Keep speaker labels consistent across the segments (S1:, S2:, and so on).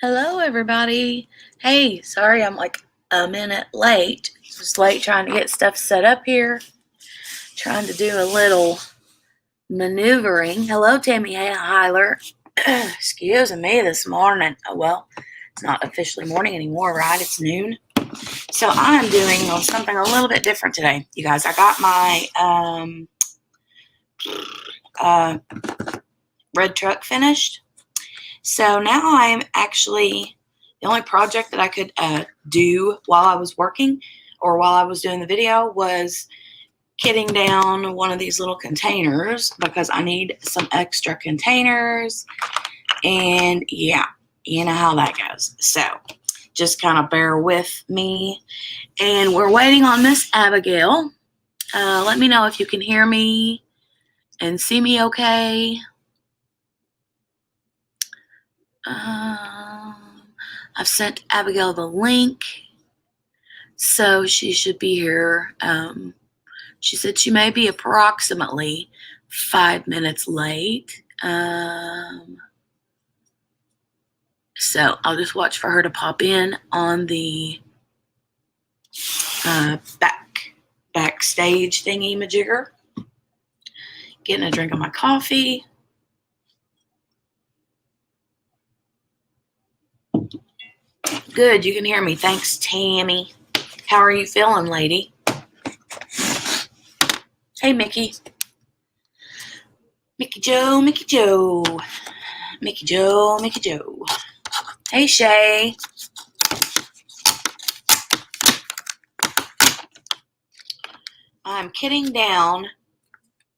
S1: Hello, everybody. Hey, sorry I'm like a minute late. Just late trying to get stuff set up here. Trying to do a little maneuvering. Hello, Tammy Hyler. Excuse me this morning. Oh, well, it's not officially morning anymore, right? It's noon. So I'm doing something a little bit different today. You guys, I got my red truck finished. So now I'm actually, the only project that I could do while I was working or while I was doing the video was kitting down one of these little containers because I need some extra containers. And yeah, you know how that goes. So just kind of bear with me. And we're waiting on Miss Abigail. Let me know if you can hear me and see me okay. I've sent Abigail the link, so she should be here. She said she may be approximately 5 minutes late. So I'll just watch for her to pop in on the backstage thingy majigger. Getting a drink of my coffee. Good, you can hear me. Thanks, Tammy. How are you feeling, lady? Hey, Mickey. Mickey Joe, Mickey Joe. Mickey Joe, Mickey Joe. Hey, Shay. I'm kitting down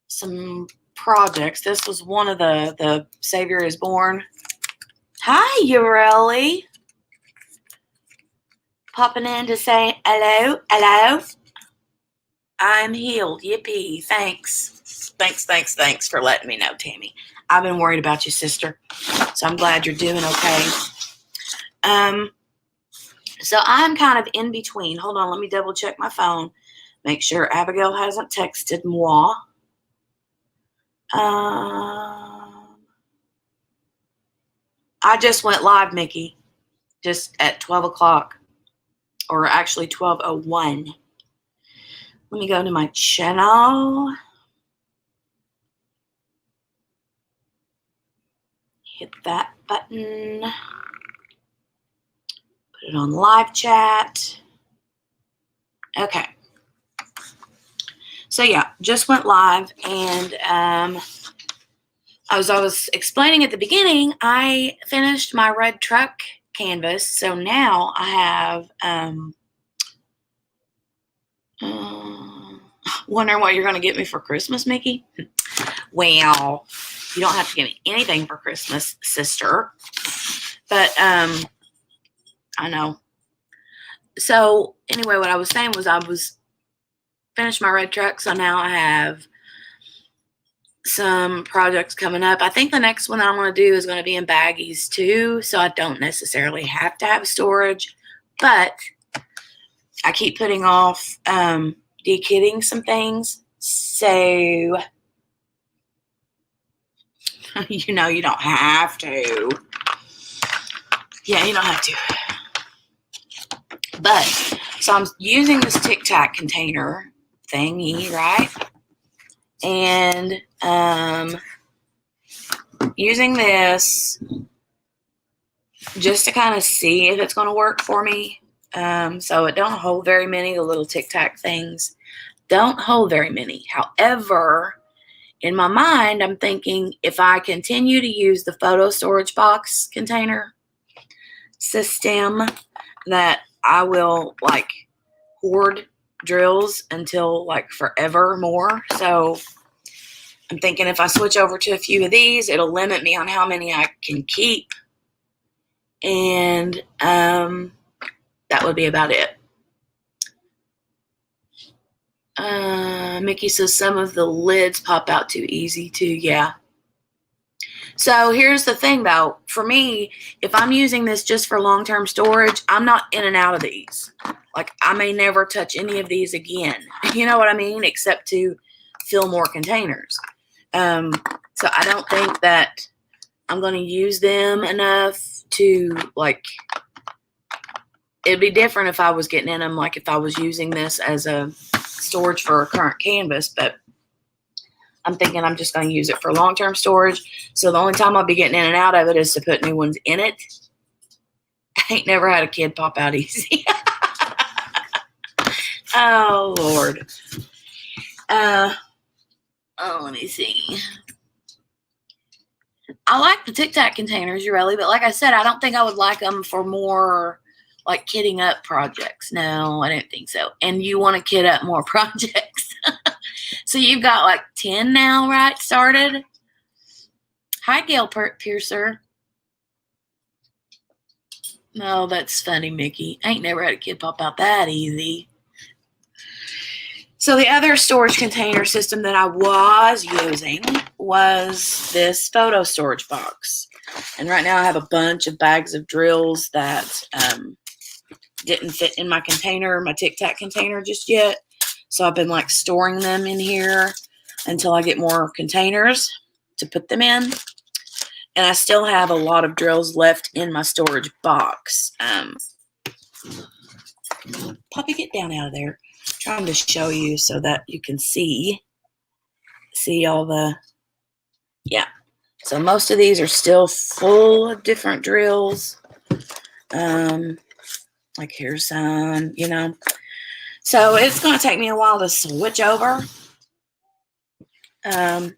S1: some projects. This was one of the Savior is Born. Hi, Ureli. Popping in to say hello, hello. I'm healed. Yippee. Thanks. Thanks for letting me know, Tammy. I've been worried about you, sister. So I'm glad you're doing okay. So I'm kind of in between. Hold on, let me double check my phone. Make sure Abigail hasn't texted moi. I just went live, Mickey. Just at 12 o'clock. Or actually 12:01. Let me go to my channel. Hit that button. Put it on live chat. Okay. So yeah, just went live, and as I was explaining at the beginning, I finished my red truck canvas. So now I have wondering what you're going to get me for Christmas, Mickey? Well, you don't have to give me anything for Christmas, sister. But I know. So anyway, what I was saying was I was finished my red truck, so now I have some projects coming up. I think the next one I want to do is going to be in baggies too, so I don't necessarily have to have storage, but I keep putting off de-kitting some things, so you know you don't have to. Yeah, you don't have to. But, so I'm using this Tic Tac container thingy, right? And using this just to kind of see if it's going to work for me. So it don't hold very many. The little Tic Tac things don't hold very many. However, in my mind, I'm thinking if I continue to use the photo storage box container system, that I will like hoard drills until like forever more. So I'm thinking if I switch over to a few of these, it'll limit me on how many I can keep. And that would be about it. Mickey says some of the lids pop out too easy too. Yeah. So here's the thing though. For me, if I'm using this just for long-term storage, I'm not in and out of these. Like I may never touch any of these again. You know what I mean? Except to fill more containers. So I don't think that I'm going to use them enough to, like, it'd be different if I was getting in them, like if I was using this as a storage for a current canvas, but I'm thinking I'm just going to use it for long-term storage. So the only time I'll be getting in and out of it is to put new ones in it. I ain't never had a kid pop out easy. Oh, Lord. Let me see. I like the Tic Tac containers, really, but like I said, I don't think I would like them for more like kitting up projects. No, I don't think so. And you want to kit up more projects. So you've got like 10 now, right? Started. Hi, Gail Piercer. No, that's funny, Mickey. I ain't never had a kid pop out that easy. So the other storage container system that I was using was this photo storage box. And right now I have a bunch of bags of drills that didn't fit in my container, my Tic Tac container just yet. So I've been like storing them in here until I get more containers to put them in. And I still have a lot of drills left in my storage box. Poppy, get down out of there. I'm trying to show you so that you can see all the, yeah. So most of these are still full of different drills. Like here's some, you know. So it's going to take me a while to switch over. So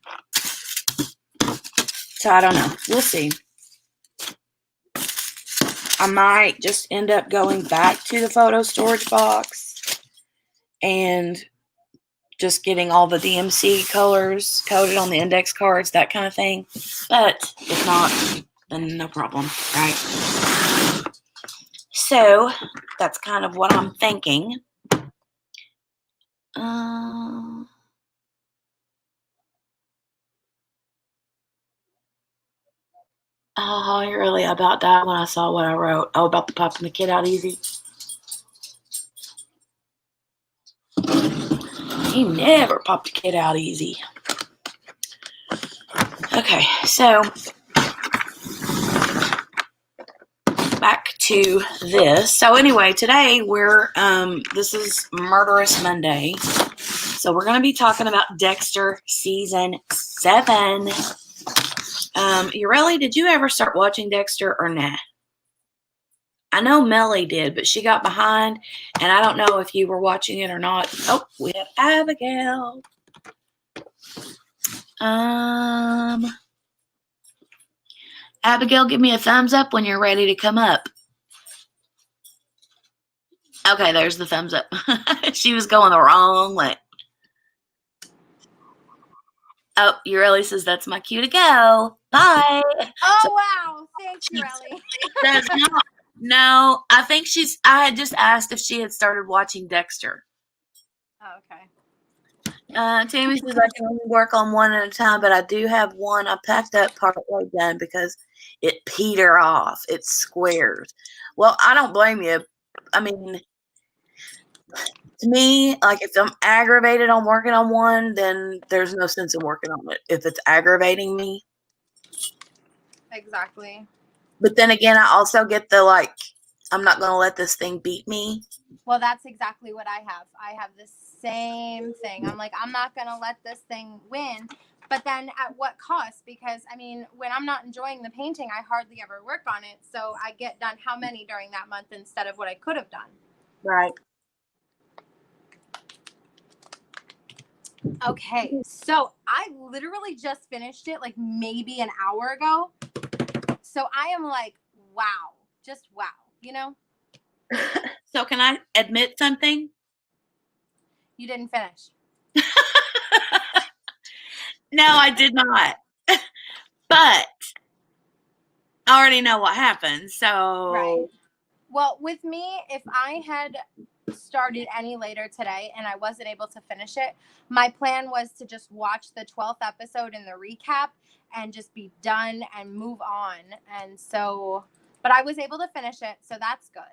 S1: I don't know. We'll see. I might just end up going back to the photo storage box and just getting all the DMC colors coded on the index cards, that kind of thing. But if not, then no problem, right? So that's kind of what I'm thinking. Oh, I really about died when I saw what I wrote. Oh, about the popping the kid out easy. He never popped a kid out easy. Okay, so back to this. So anyway, today we're this is Murderous Monday. So we're gonna be talking about Dexter season 7. Ureli, did you ever start watching Dexter or nah? I know Melly did, but she got behind, and I don't know if you were watching it or not. Oh, we have Abigail. Abigail, give me a thumbs up when you're ready to come up. Okay, there's the thumbs up. She was going the wrong way. Oh, Ureli says that's my cue to go. Bye.
S2: Oh, so, wow. Thanks, Ureli.
S1: That's not. No, I think I had just asked if she had started watching Dexter.
S2: Oh, okay.
S1: Tammy says I can only work on one at a time, but I do have one I packed up partway done because it petered off. It's squares. Well, I don't blame you. I mean, to me, like if I'm aggravated on working on one, then there's no sense in working on it if it's aggravating me.
S2: Exactly.
S1: But then again, I also get the like, I'm not going to let this thing beat me.
S2: Well, that's exactly what I have. I have the same thing. I'm like, I'm not going to let this thing win. But then at what cost? Because, I mean, when I'm not enjoying the painting, I hardly ever work on it. So I get done how many during that month instead of what I could have done.
S1: Right.
S2: Okay. So I literally just finished it like maybe an hour ago. So I am like, wow. Just wow. You know?
S1: So can I admit something?
S2: You didn't finish.
S1: No, I did not. But I already know what happened. So
S2: right. Well, with me, if I had started any later today and I wasn't able to finish it, my plan was to just watch the 12th episode in the recap and just be done and move on. And so, but I was able to finish it, so that's good.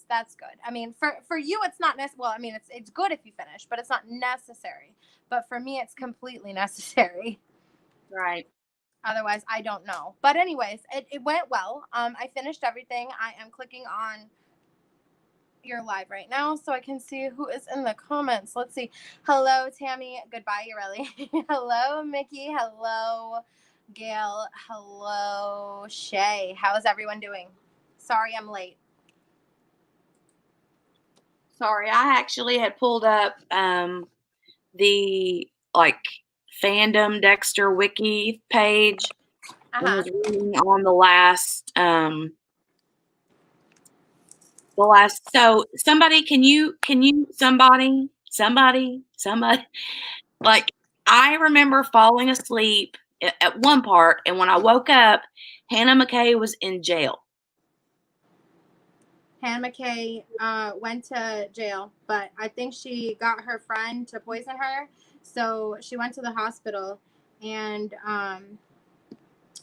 S2: That's good. I mean, for you, it's not necessary. Well, I mean, it's good if you finish, but it's not necessary. But for me, it's completely necessary.
S1: Right.
S2: Otherwise, I don't know. But anyways, it went well. I finished everything. I am clicking on your live right now so I can see who is in the comments. Let's see. Hello, Tammy. Goodbye, Ureli. Hello, Mickey. Hello, Gail. Hello, Shay. How is everyone doing? Sorry I'm late.
S1: Sorry, I actually had pulled up the like fandom Dexter wiki page and was reading on the last. So somebody, can you somebody like, I remember falling asleep at one part, and when I woke up, Hannah McKay was in jail.
S2: Hannah McKay went to jail, but I think she got her friend to poison her, so she went to the hospital, and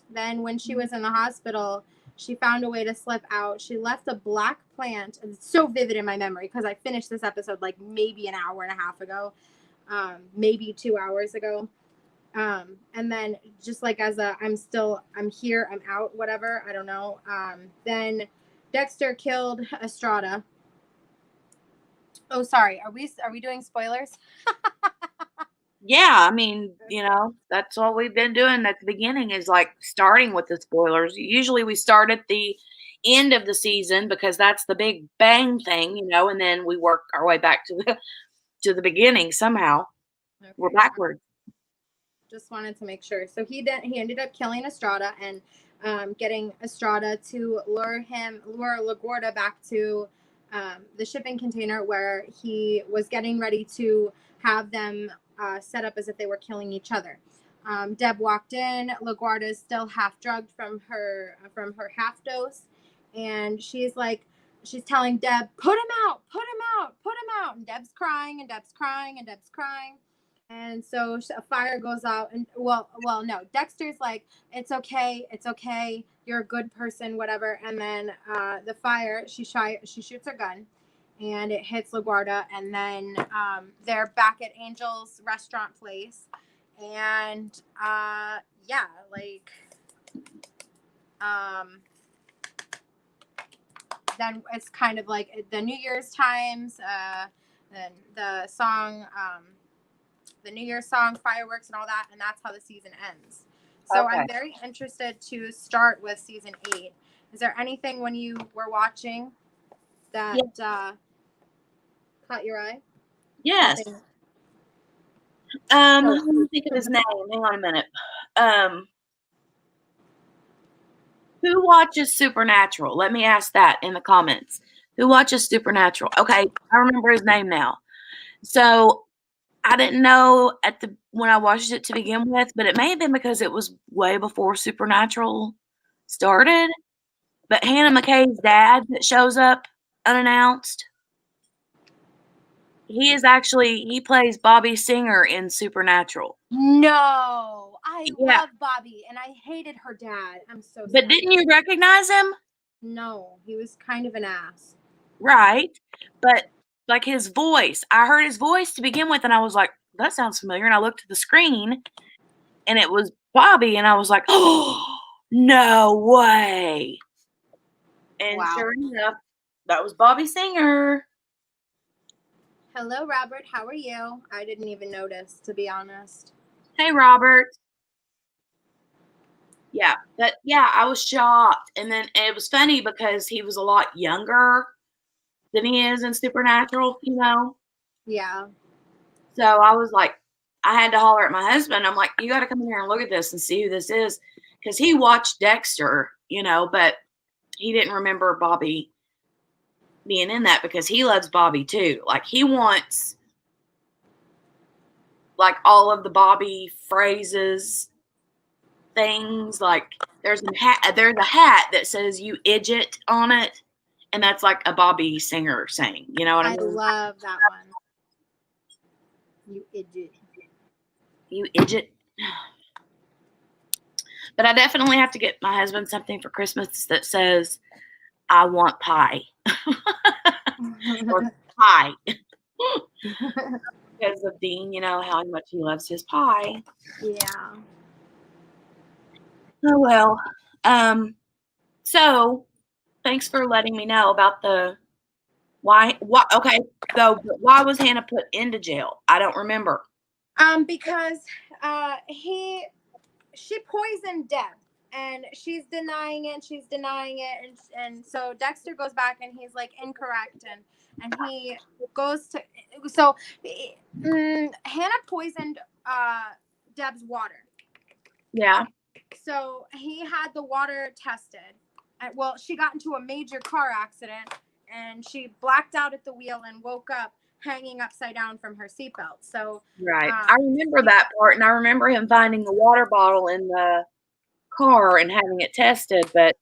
S2: then when she was in the hospital, she found a way to slip out. She left a black plant. It's so vivid in my memory because I finished this episode like maybe an hour and a half ago, maybe 2 hours ago. And then just like I'm here, I'm out, whatever, I don't know. Then Dexter killed Estrada. Oh, sorry. Are we doing spoilers?
S1: Yeah, I mean, that's what we've been doing at the beginning, is like starting with the spoilers. Usually we start at the end of the season because that's the big bang thing, and then we work our way back to the beginning somehow. Okay. We're backwards.
S2: Just wanted to make sure. So he ended up killing Estrada and getting Estrada to lure LaGuardia back to the shipping container where he was getting ready to have them set up as if they were killing each other. Deb walked in. LaGuardia is still half drugged from her half dose, and she's telling Deb, "Put him out! Put him out! Put him out!" And Deb's crying, and Deb's crying, and Deb's crying. And so a fire goes out, and well, no. Dexter's like, "It's okay, you're a good person, whatever." And then the fire, she shoots her gun, and it hits LaGuardia, and then they're back at Angel's restaurant place, and yeah, like then it's kind of like the New Year's times, then the song. The New Year's song, fireworks, and all that, and that's how the season ends. So okay. I'm very interested to start with season 8. Is there anything when you were watching that caught your eye?
S1: Yes. Let me think of his name. Hang on a minute. Who watches Supernatural? Let me ask that in the comments. Who watches Supernatural? Okay, I remember his name now. So I didn't know when I watched it to begin with, but it may have been because it was way before Supernatural started. But Hannah McKay's dad that shows up unannounced, he plays Bobby Singer in Supernatural.
S2: No, I love Bobby, and I hated her dad. I'm so sorry.
S1: But didn't you recognize him?
S2: No, he was kind of an ass.
S1: Right, but like his voice, I heard his voice to begin with, and I was like, that sounds familiar. And I looked at the screen, and it was Bobby, and I was like, oh, no way. And sure enough, that was Bobby Singer.
S2: Hello, Robert. How are you? I didn't even notice, to be honest.
S1: Hey, Robert. Yeah, I was shocked. And then it was funny because he was a lot younger than he is in Supernatural,
S2: Yeah.
S1: So I was like, I had to holler at my husband. I'm like, you got to come in here and look at this and see who this is. Because he watched Dexter, but he didn't remember Bobby being in that because he loves Bobby too. Like, he wants like all of the Bobby phrases, things. Like, there's a hat that says "you idiot" on it, and that's like a Bobby Singer saying. You know what I mean?
S2: I love that one. You idiot.
S1: You idiot. But I definitely have to get my husband something for Christmas that says, "I want pie." Or pie. Because of Dean, how much he loves his pie.
S2: Yeah.
S1: Oh well. So thanks for letting me know about the why. Why? Okay, so but why was Hannah put into jail? I don't remember.
S2: Because she poisoned Deb, and she's denying it. She's denying it, and so Dexter goes back and he's like incorrect, and he goes to so Hannah poisoned Deb's water.
S1: Yeah.
S2: So he had the water tested. Well, she got into a major car accident and she blacked out at the wheel and woke up hanging upside down from her seatbelt. So,
S1: Right. I remember that part, and I remember him finding the water bottle in the car and having it tested, but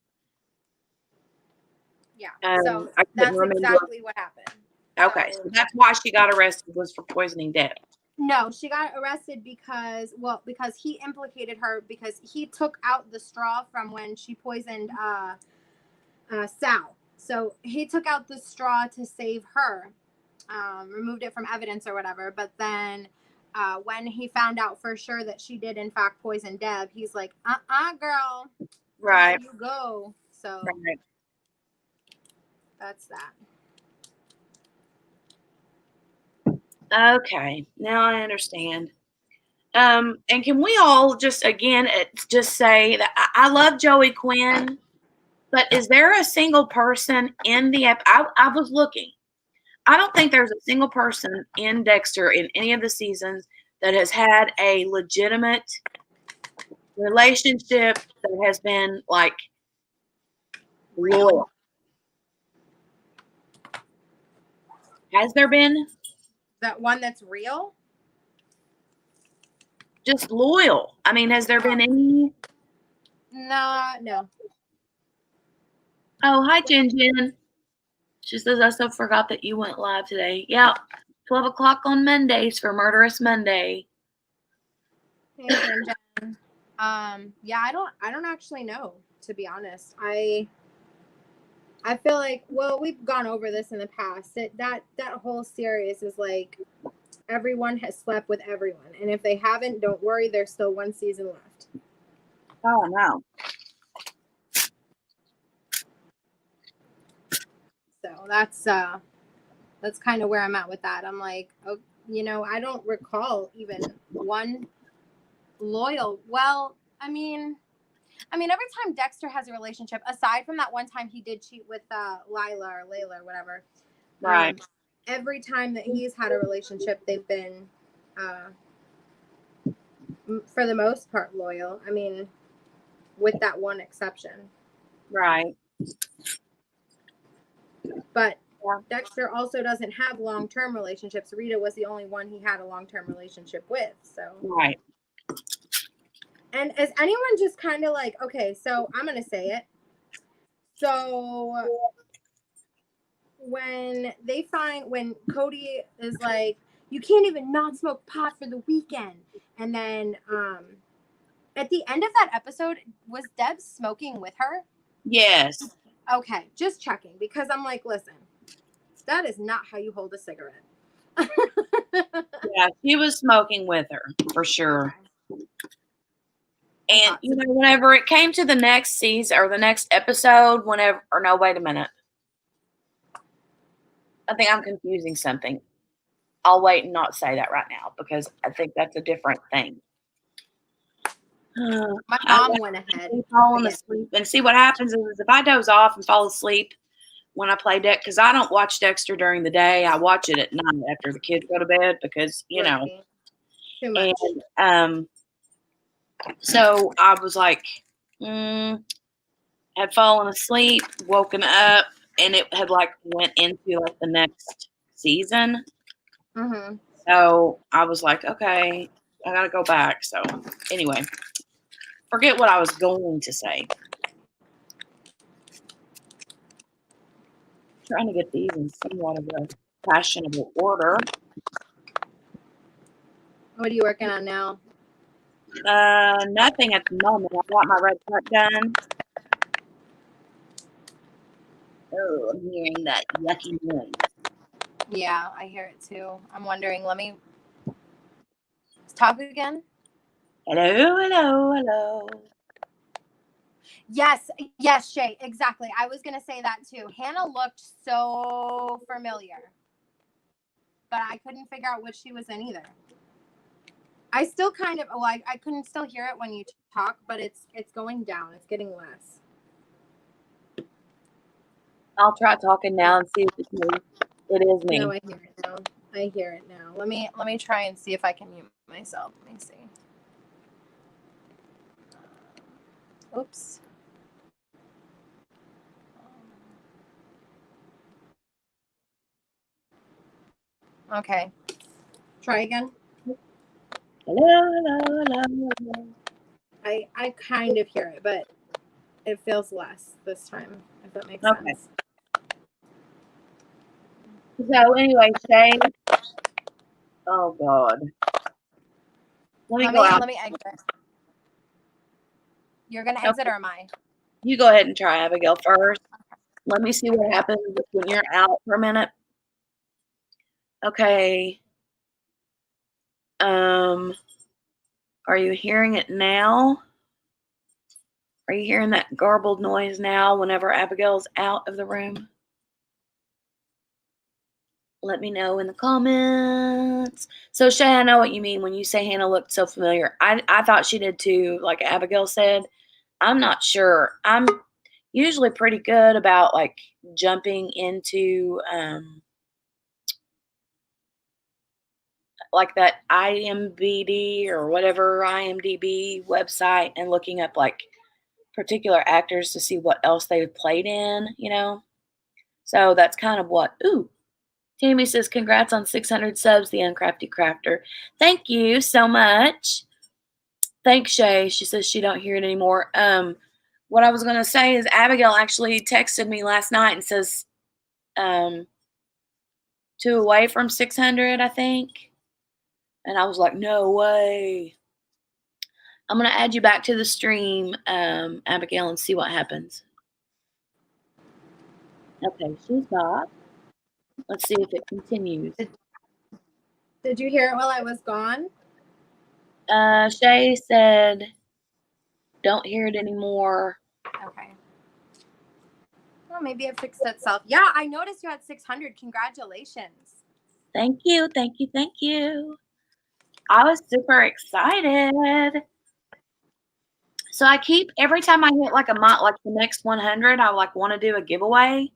S2: yeah.
S1: so I couldn't
S2: That's
S1: remember.
S2: exactly what happened.
S1: Okay, so that's why she got arrested, was for poisoning Deb.
S2: No, she got arrested because he implicated her because he took out the straw from when she poisoned Sal. So he took out the straw to save her, removed it from evidence or whatever. But then when he found out for sure that she did in fact poison Deb, he's like, girl,
S1: Right.
S2: there you go. So
S1: Right.
S2: that's that.
S1: Okay, now I understand. And can we all just again just say that I love Joey Quinn, but is there a single person in the I was looking. I don't think there's a single person in Dexter in any of the seasons that has had a legitimate relationship that has been like loyal. Has there been?
S2: That one that's real?
S1: Just loyal. I mean, has there been any?
S2: No.
S1: Oh, hi, Jen Jen. She says, I so forgot that you went live today. Yeah, 12 o'clock on Mondays for Murderous Monday.
S2: Hey, Jen Jen. Yeah, I don't actually know, to be honest. I feel like, well, we've gone over this in the past. That whole series is like everyone has slept with everyone, and if they haven't, don't worry, there's still one season left.
S1: Oh, no.
S2: So that's kind of where I'm at with that. I'm like, oh, I don't recall even one loyal. Well, I mean, every time Dexter has a relationship, aside from that one time he did cheat with Layla or whatever,
S1: Right.
S2: Every time that he's had a relationship, they've been, for the most part, loyal. I mean, with that one exception.
S1: Right.
S2: But
S1: Yeah.
S2: Dexter also doesn't have long-term relationships. Rita was the only one he had a long-term relationship with. So.
S1: Right.
S2: And is anyone just kind of like, okay, so I'm going to say it. So when Cody is like, you can't even not smoke pot for the weekend. And then at the end of that episode, was Deb smoking with her?
S1: Yes.
S2: Okay, just checking, because I'm like, listen, that is not how you hold a cigarette.
S1: Yeah, she was smoking with her for sure. Okay. And whenever it came to the next season or the next episode, wait a minute. I think I'm confusing something. I'll wait and not say that right now because I think that's a different thing.
S2: My mom went ahead.
S1: Falling asleep, and see what happens is if I doze off and fall asleep when I play Dexter, because I don't watch Dexter during the day, I watch it at night after the kids go to bed because
S2: Too much.
S1: And so I was like, had fallen asleep, woken up, and it had like went into like the next season.
S2: Mm-hmm.
S1: So I was like, okay, I gotta go back. So anyway, forget what I was going to say. Trying to get these in somewhat of a fashionable order.
S2: What are you working on now?
S1: Nothing at the moment. I got my red cut done. Oh, I'm hearing that yucky noise.
S2: Yeah, I hear it too. I'm wondering, let's talk again.
S1: Hello.
S2: Yes, Shay, exactly. I was gonna say that too. Hannah looked so familiar, but I couldn't figure out which she was in either. I still kind of, I couldn't still hear it when you talk, but it's going down. It's getting less.
S1: I'll try talking now and see if it's me. It is me.
S2: No, I hear it now. I hear it now. Let me try and see if I can mute myself. Let me see. Oops. Okay. Try again.
S1: Hello.
S2: I kind of hear it, but it feels less this time, if that makes
S1: Okay.
S2: sense.
S1: So anyway, Shay. Oh God. Let me go out.
S2: Let me exit. You're gonna
S1: Okay.
S2: exit, or am I?
S1: You go ahead and try, Abigail, first. Let me see what happens when you're out for a minute. Okay. Are you hearing it now? Are you hearing that garbled noise now whenever Abigail's out of the room? Let me know in the comments. So, Shay, I know what you mean when you say Hannah looked so familiar. I thought she did too, like Abigail said. I'm not sure. I'm usually pretty good about like jumping into like that IMBD or whatever IMDb website and looking up like particular actors to see what else they've played in, you know? So that's kind of what, ooh, Tammy says, congrats on 600 subs, the Uncrafty Crafter. Thank you so much. Thanks, Shay. She says she don't hear it anymore. What I was going to say is Abigail actually texted me last night and says, 2 away from 600, I think. And I was like, no way. I'm going to add you back to the stream, Abigail, and see what happens. Okay, she's back. Let's see if it continues.
S2: Did you hear it while I was gone?
S1: Shay said, don't hear it anymore.
S2: Okay. Well, maybe it fixed itself. Yeah, I noticed you had 600. Congratulations.
S1: Thank you, thank you, thank you. I was super excited. So I keep every time I hit like a month, like the next 100, I like want to do a giveaway,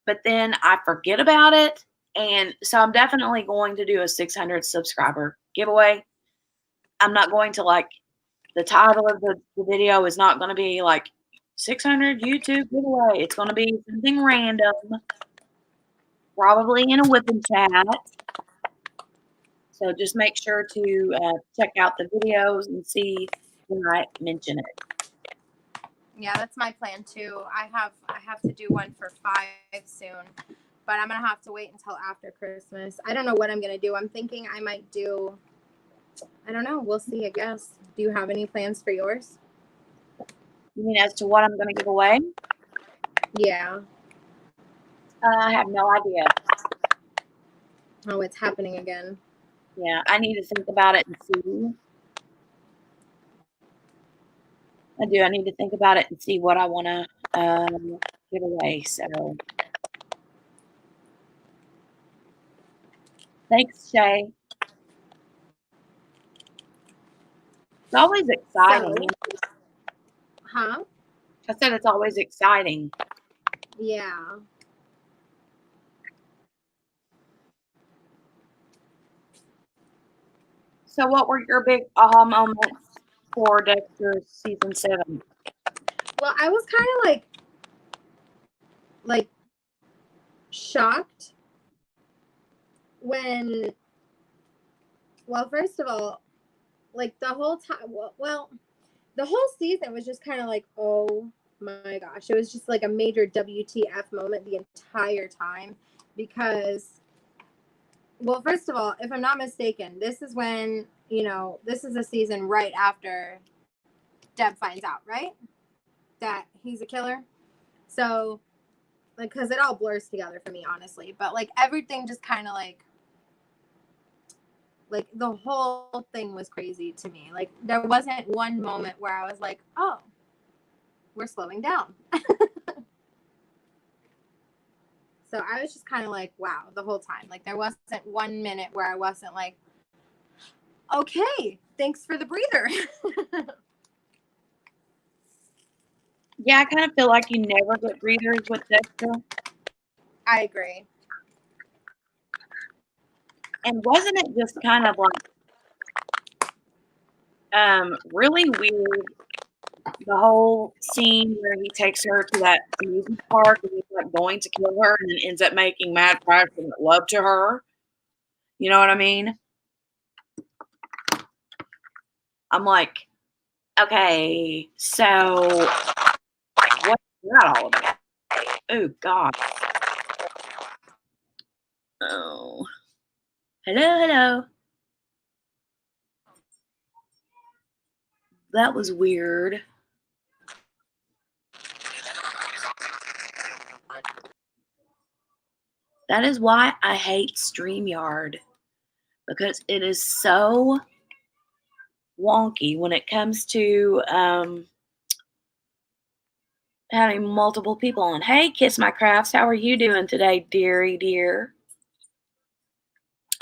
S1: but then I forget about it, and so I'm definitely going to do a 600 subscriber giveaway. I'm not going to like the title of the video is not going to be like 600 YouTube giveaway. It's going to be something random, probably in a whipping chat. So just make sure to check out the videos and see when I mention it.
S2: Yeah, that's my plan too. I have to do one for 5 soon, but I'm gonna have to wait until after Christmas. I don't know what I'm gonna do. I'm thinking I might do. I don't know. We'll see. I guess. Do you have any plans for yours?
S1: You mean as to what I'm going to give away?
S2: Yeah.
S1: I have no idea.
S2: Oh, it's happening again.
S1: Yeah, I need to think about it and see. I do. I need to think about it and see what I want to give away. So, thanks, Shay. It's always exciting.
S2: So, huh?
S1: I said it's always exciting.
S2: Yeah.
S1: So, what were your big aha moments for Dexter season 7?
S2: Well, I was kind of like shocked when. Well, first of all, like the whole time. Well, the whole season was just kind of like, oh my gosh, it was just like a major WTF moment the entire time because, well, first of all, if I'm not mistaken, this is when, this is a season right after Deb finds out, right? That he's a killer. So, like, because it all blurs together for me, honestly. But, like, everything just kind of like the whole thing was crazy to me. Like, there wasn't one moment where I was like, oh, we're slowing down. So I was just kind of like, wow, the whole time. Like there wasn't 1 minute where I wasn't like, okay, thanks for the breather.
S1: Yeah, I kind of feel like you never get breathers with Dexter.
S2: I agree.
S1: And wasn't it just kind of like really weird, the whole scene where he takes her to that amusement park and he's like going to kill her and then ends up making mad passionate love to her? You know what I mean? I'm like, okay, so what's that all about? Oh God. Oh. Hello. That was weird. That is why I hate StreamYard, because it is so wonky when it comes to having multiple people on. Hey, Kiss My Crafts, how are you doing today, dearie dear?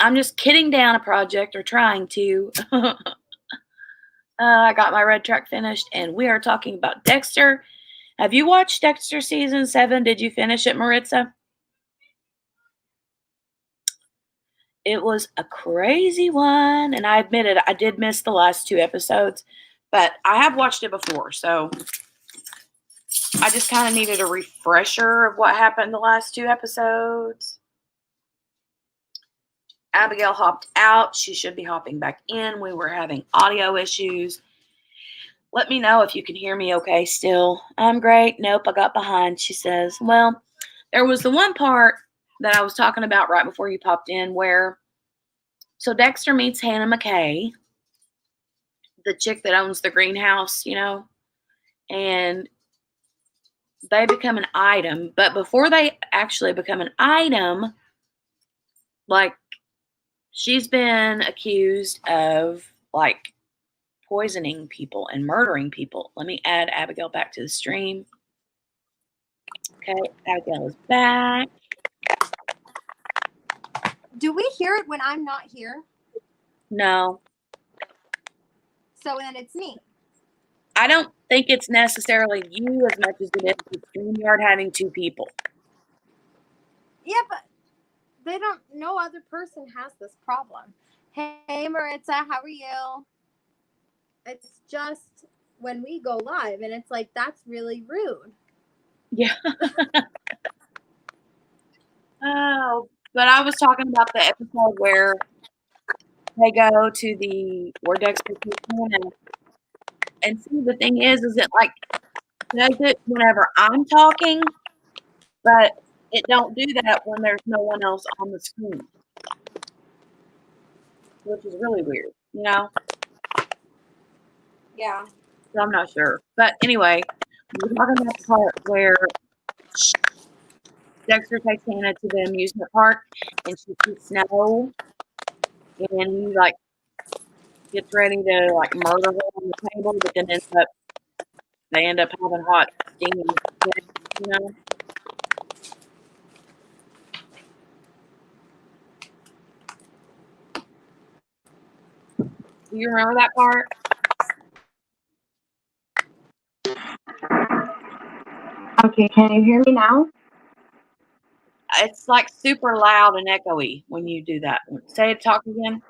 S1: I'm just kidding down a project, or trying to. I got my red truck finished, and we are talking about Dexter. Have you watched Dexter season 7? Did you finish it, Maritza? It was a crazy one, and I admit it, I did miss the last 2 episodes, but I have watched it before, so I just kind of needed a refresher of what happened the last 2 episodes. Abigail hopped out. She should be hopping back in. We were having audio issues. Let me know if you can hear me okay still. I'm great. Nope, I got behind, she says. Well, there was the one part that I was talking about right before you popped in where, so Dexter meets Hannah McKay, the chick that owns the greenhouse, and they become an item. But before they actually become an item, like, she's been accused of, like, poisoning people and murdering people. Let me add Abigail back to the stream. Okay, Abigail is back.
S2: Do we hear it when I'm not here?
S1: No,
S2: So then it's me.
S1: I don't think it's necessarily you as much as it is the StreamYard having 2 people.
S2: Yeah, but they don't. No other person has this problem. Hey, Maritza, how are you? It's just when we go live, and it's like that's really rude.
S1: Yeah. Oh, but I was talking about the episode where they go to where Dexter takes Hannah. And see, the thing is it like does it whenever I'm talking, but it don't do that when there's no one else on the screen, which is really weird,
S2: Yeah.
S1: So I'm not sure. But anyway, we're talking about the part where Dexter takes Hannah to the amusement park and she sees snow and he like gets ready to like murder her on the table, but then they end up having hot steamy sex, you know. Do you remember that part?
S2: Okay, can you hear me now?
S1: It's like super loud and echoey when you do that. Talk again.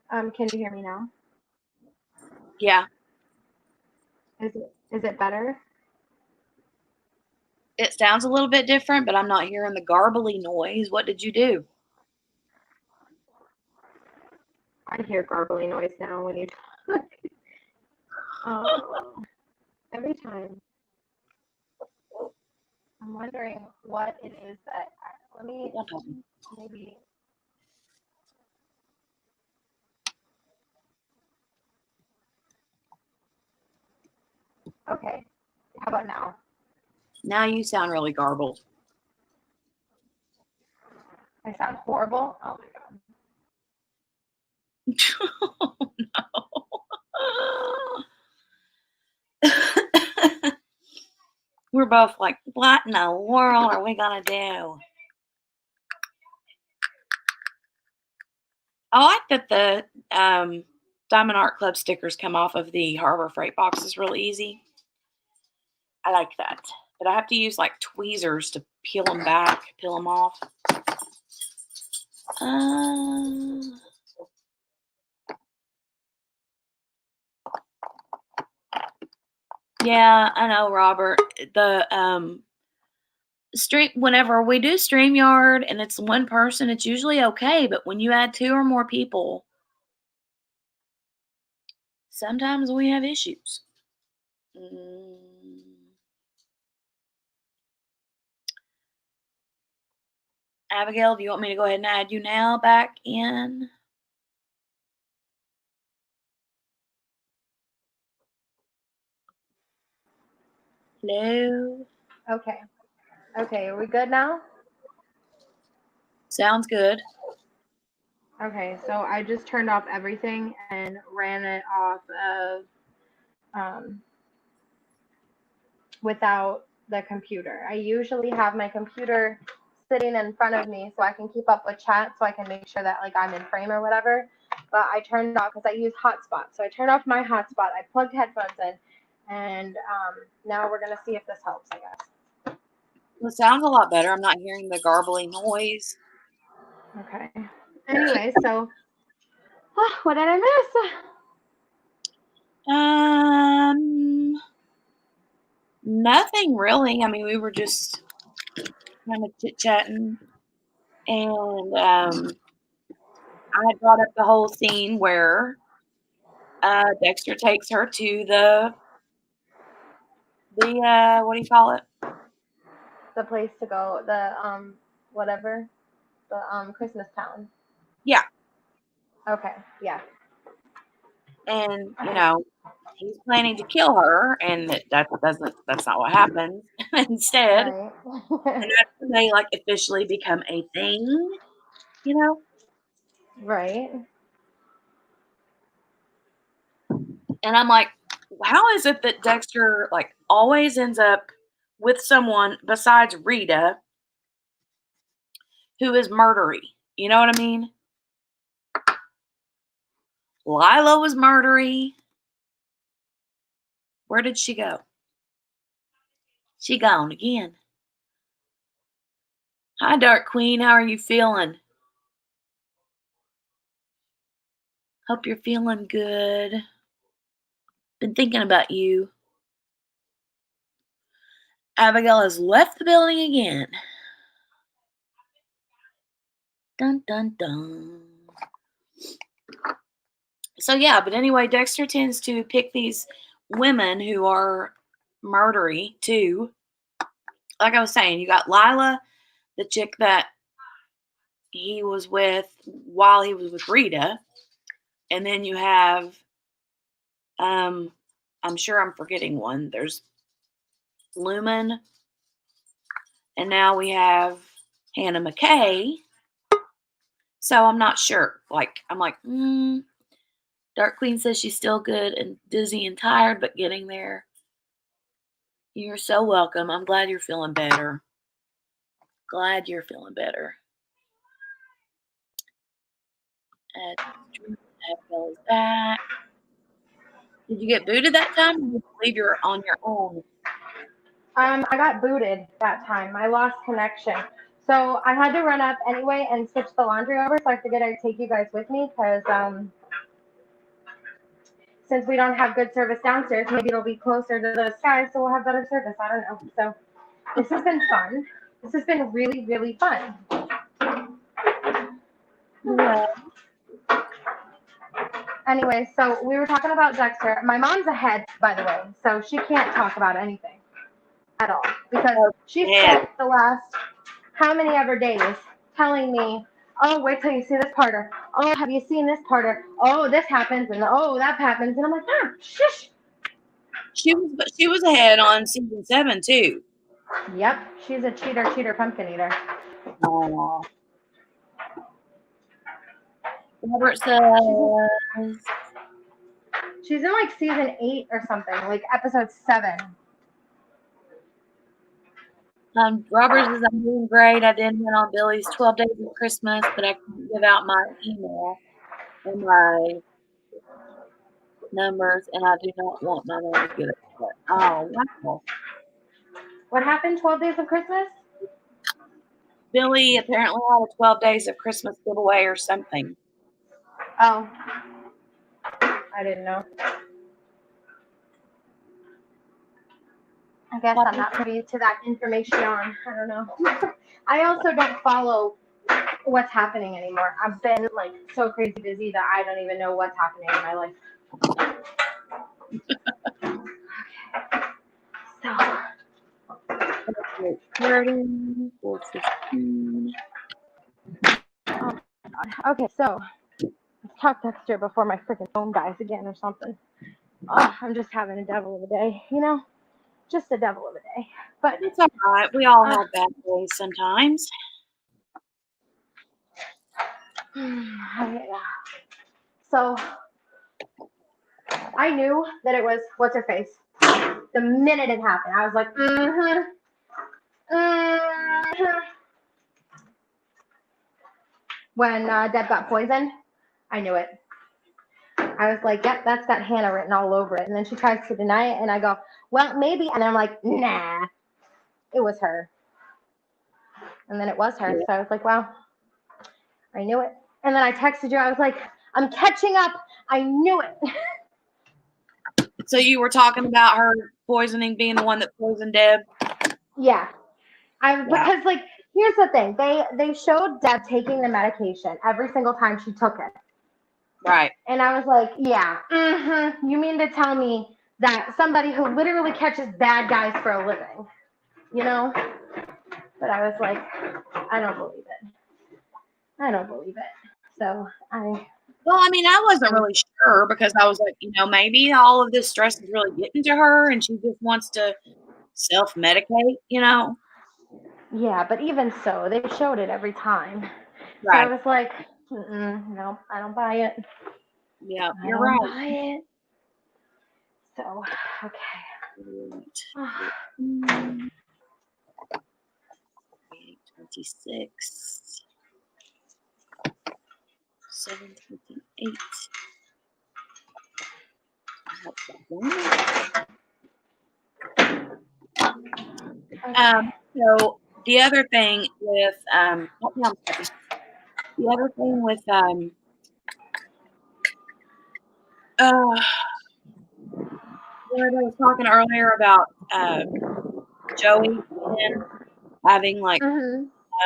S2: Can you hear me now?
S1: Yeah.
S2: Is it better?
S1: It sounds a little bit different, but I'm not hearing the garbly noise. What did you do?
S2: I hear garbly noise now when you talk. Oh, every time. I'm wondering what it is that. Let me maybe. Okay. How about now?
S1: Now you sound really garbled.
S2: I sound horrible. Oh my god.
S1: Oh, no. both like, what in the world are we going to do? I like that the Diamond Art Club stickers come off of the Harbor Freight boxes real easy. I like that. But I have to use like tweezers to peel them off. Yeah, I know, Robert. The stream, whenever we do StreamYard and it's one person, it's usually okay. But when you add 2 or more people, sometimes we have issues. Abigail, do you want me to go ahead and add you now back in? Hello?
S2: Okay. Okay, are we good now?
S1: Sounds good.
S2: Okay, so I just turned off everything and ran it off of without the computer. I usually have my computer sitting in front of me so I can keep up with chat, so I can make sure that like I'm in frame or whatever. But I turned off because I use hotspot. So I turned off my hotspot. I plugged headphones in, and now we're gonna see if this helps, I guess.
S1: It sounds a lot better. I'm not hearing the garbling noise.
S2: Okay. Anyway, so what did I miss?
S1: Nothing really. I mean, we were just kind of chit-chatting, and I had brought up the whole scene where Dexter takes her to the what do you call it?
S2: The place to go, the whatever, the Christmas town.
S1: Yeah.
S2: Okay, yeah.
S1: And he's planning to kill her, and that's not what happens. Instead,
S2: Right.
S1: and that's when they like officially become a thing,
S2: Right.
S1: And I'm like, how is it that Dexter like always ends up with someone besides Rita who is murdery? You know what I mean? Lila was murdery. Where did she go? She gone again. Hi, Dark Queen. How are you feeling? Hope you're feeling good. Been thinking about you. Abigail has left the building again. Dun, dun, dun. So, yeah, but anyway, Dexter tends to pick these women who are murdery, too. Like I was saying, you got Lila, the chick that he was with while he was with Rita. And then you have, I'm sure I'm forgetting one. There's Lumen. And now we have Hannah McKay. So I'm not sure. I'm like, Dark Queen says she's still good and dizzy and tired, but getting there. You're so welcome. I'm glad you're feeling better. Glad you're feeling better. Is back. Did you get booted that time? Or did you believe you're on your own?
S2: I got booted that time. I lost connection. So I had to run up anyway and switch the laundry over. So I figured I'd take you guys with me because since we don't have good service downstairs, maybe it'll be closer to the sky, so we'll have better service. I don't know. So this has been fun. This has been really, really fun.
S1: Well,
S2: anyway, so we were talking about Dexter. My mom's ahead, by the way, so she can't talk about anything at all because she spent the last how many ever days telling me, oh, wait till you see this part, or oh, have you seen this part, or oh, this happens, and oh, that happens, and I'm like, shush.
S1: She was ahead on season 7 too.
S2: Yep, she's a cheater, pumpkin eater.
S1: Aww. Robert says
S2: she's in like season 8 or something, like episode 7.
S1: Robert says I'm doing great. I did win on Billy's 12 Days of Christmas, but I can't give out my email and my numbers, and I do not want my mom to get upset. Oh, wow.
S2: What happened 12 Days of Christmas?
S1: Billy apparently had a 12 Days of Christmas giveaway or something.
S2: Oh, I didn't know. I guess I'm not privy to that information. I don't know. I also don't follow what's happening anymore. I've been like so crazy busy that I don't even know what's happening in my life. So
S1: 30, 415.
S2: okay, so let's talk Dexter before my freaking phone dies again or something. Oh, I'm just having a devil of a day, you know? Just a devil of a day. But
S1: it's all right. We all have bad days sometimes.
S2: So I knew that it was what's her face. The minute it happened, I was like, When Deb got poisoned, I knew it. I was like, yep, that's got Hannah written all over it. And then she tries to deny it, and I go, well, maybe. And I'm like, nah, it was her. And then it was her. So I was like, wow, I knew it. And then I texted you. I was like, I'm catching up. I knew it.
S1: So you were talking about her poisoning being the one that poisoned Deb?
S2: Yeah. Because like, here's the thing. They showed Deb taking the medication every single time she took it.
S1: Right.
S2: And I was like, yeah, you mean to tell me that somebody who literally catches bad guys for a living, you know? But I was like, I don't believe it. I don't believe it. So
S1: Well, I mean, I wasn't really sure because I was like, maybe all of this stress is really getting to her and she just wants to self-medicate,
S2: Yeah, but even so, they showed it every time.
S1: Right.
S2: So I was like, no, I don't buy it.
S1: Yeah, you're right.
S2: I don't buy it. So, okay.
S1: 26, 728. So the other thing with when I was talking earlier about Joey and having like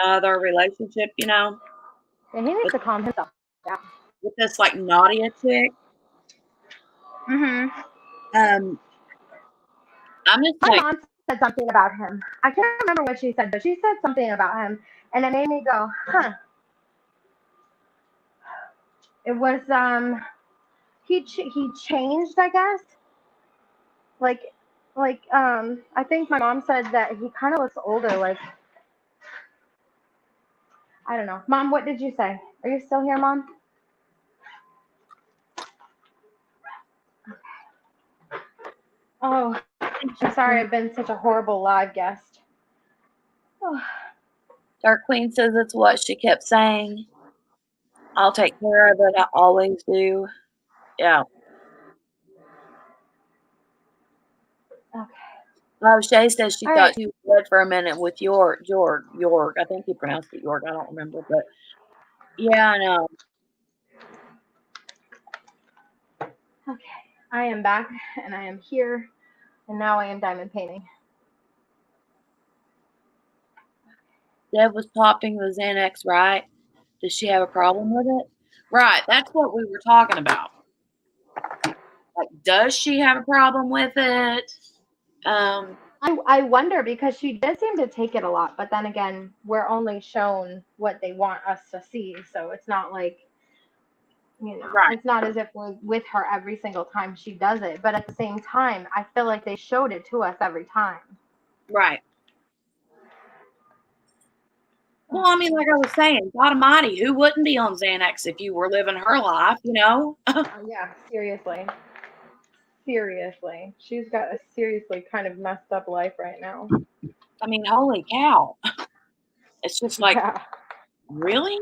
S1: another relationship,
S2: Yeah, he needs to calm himself down.
S1: With this like Nadia chick. I'm just
S2: My mom said something about him. I can't remember what she said, but she said something about him, and it made me go, huh. It was he changed, I guess. Like I think my mom said that he kind of looks older. Like, I don't know. Mom, what did you say? Are you still here, Mom? Oh, I'm sorry. I've been such a horrible live guest. Oh.
S1: Dark Queen says it's what she kept saying. I'll take care of it. I always do. Yeah.
S2: Okay.
S1: Shay says she thought she was for a minute with York. I think he pronounced it York. I don't remember, but yeah, I know.
S2: Okay, I am back and I am here, and now I am diamond painting.
S1: Deb was popping the Xanax, right? Does she have a problem with it? Right, that's what we were talking about. Like, does she have a problem with it?
S2: I wonder, because she did seem to take it a lot, but then again, we're only shown what they want us to see, so it's not like, it's not as if we're with her every single time she does it, but at the same time, I feel like they showed it to us every time.
S1: Right. Well, I mean, like I was saying, God Almighty, who wouldn't be on Xanax if you were living her life,
S2: Yeah, seriously. Seriously. She's got a seriously kind of messed up life right now.
S1: I mean, holy cow. It's just like,
S2: Yeah.
S1: really?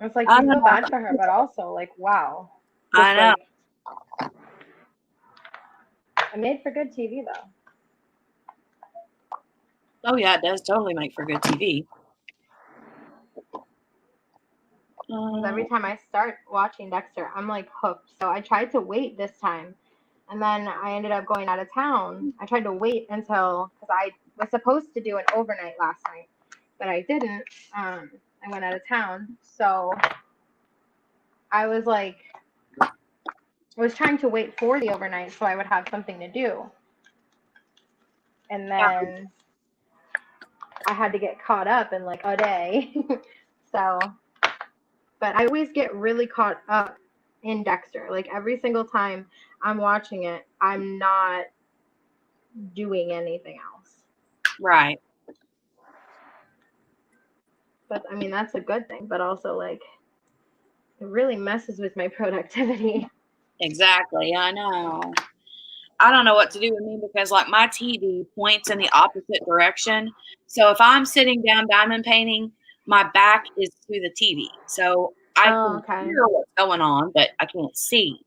S2: It's like
S1: I
S2: you
S1: don't
S2: feel bad
S1: know.
S2: for her, but also like, wow.
S1: I
S2: Just
S1: know.
S2: like it made for good TV though.
S1: Oh, yeah, it does totally make for good TV.
S2: Every time I start watching Dexter, I'm like hooked. So I tried to wait this time, and then I ended up going out of town. I tried to wait until because I was supposed to do an overnight last night, but I didn't. I went out of town, so I was like, I was trying to wait for the overnight so I would have something to do, and then I had to get caught up in like a day. So, but I always get really caught up in Dexter. Like every single time I'm watching it, I'm not doing anything else.
S1: Right.
S2: But I mean, that's a good thing, but also like it really messes with my productivity.
S1: Exactly. I know. I don't know what to do with me because, like, my TV points in the opposite direction. So if I'm sitting down diamond painting, my back is to the TV. So I
S2: Oh,
S1: can
S2: okay.
S1: hear what's going on, but I can't see.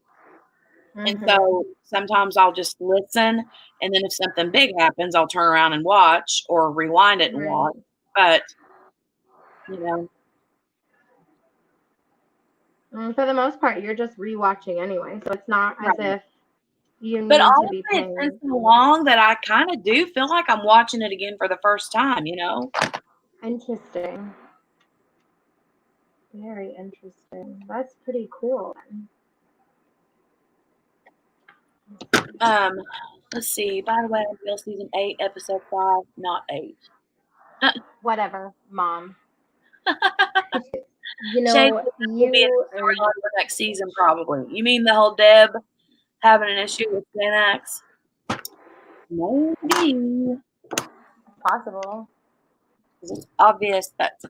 S1: And
S2: Mm-hmm.
S1: so sometimes I'll just listen, and then if something big happens, I'll turn around and watch or rewind it and
S2: Right.
S1: watch. But, you know,
S2: For the most part, you're just rewatching anyway, so it's not as
S1: right.
S2: if you
S1: But
S2: need to
S1: honestly,
S2: be
S1: it's been
S2: paying.
S1: so long that I kind of do feel like I'm watching it again for the first time, you know?
S2: Interesting. Very interesting. That's pretty cool.
S1: Um, let's see. By the way, Bill season 8, episode 5, not 8.
S2: Whatever, mom. You
S1: Shay
S2: know,
S1: will be in
S2: you
S1: the
S2: are.
S1: storyline for next season, probably. You mean the whole Deb having an issue with Xanax? Maybe.
S2: Possible.
S1: It's obvious that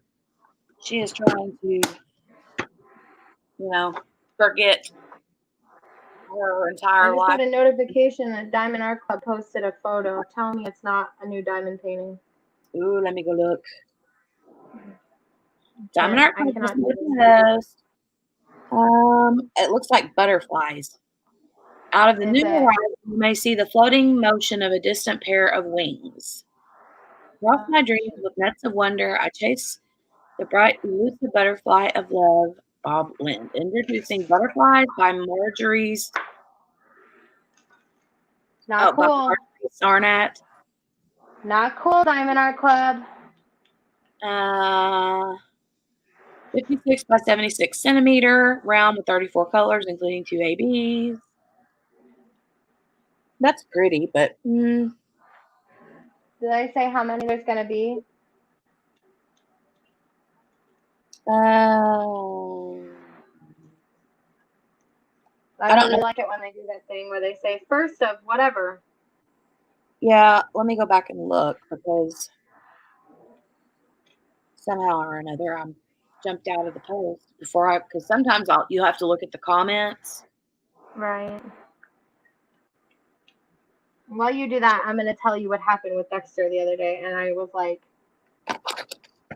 S1: she is trying to, forget her
S2: I
S1: entire
S2: just
S1: life.
S2: got a notification that Diamond Art Club posted a photo telling me it's not a new diamond painting.
S1: Ooh, let me go look. Diamond Art
S2: I
S1: Club just
S2: cannot
S1: made
S2: do
S1: a post. It looks like butterflies. Out of the
S2: this. Is
S1: new
S2: it?
S1: horizon, you may see the floating motion of a distant pair of wings. Across my dreams with nets of wonder, I chase the bright, elusive butterfly of love, Bob Lind. Introducing Butterflies by
S2: Not
S1: By
S2: cool.
S1: Marjorie Sarnat.
S2: Not cool, Diamond Art Club.
S1: 56 by 76 centimeter, round with 34 colors, including 2 ABs. That's pretty, but
S2: Did I say how many there's gonna be? I
S1: I don't
S2: really
S1: know.
S2: like it when they do that thing where they say first of whatever.
S1: Yeah, let me go back and look because somehow or another I'm jumped out of the post because sometimes you have to look at the comments.
S2: Right. While you do that, I'm gonna tell you what happened with Dexter the other day, and I was like,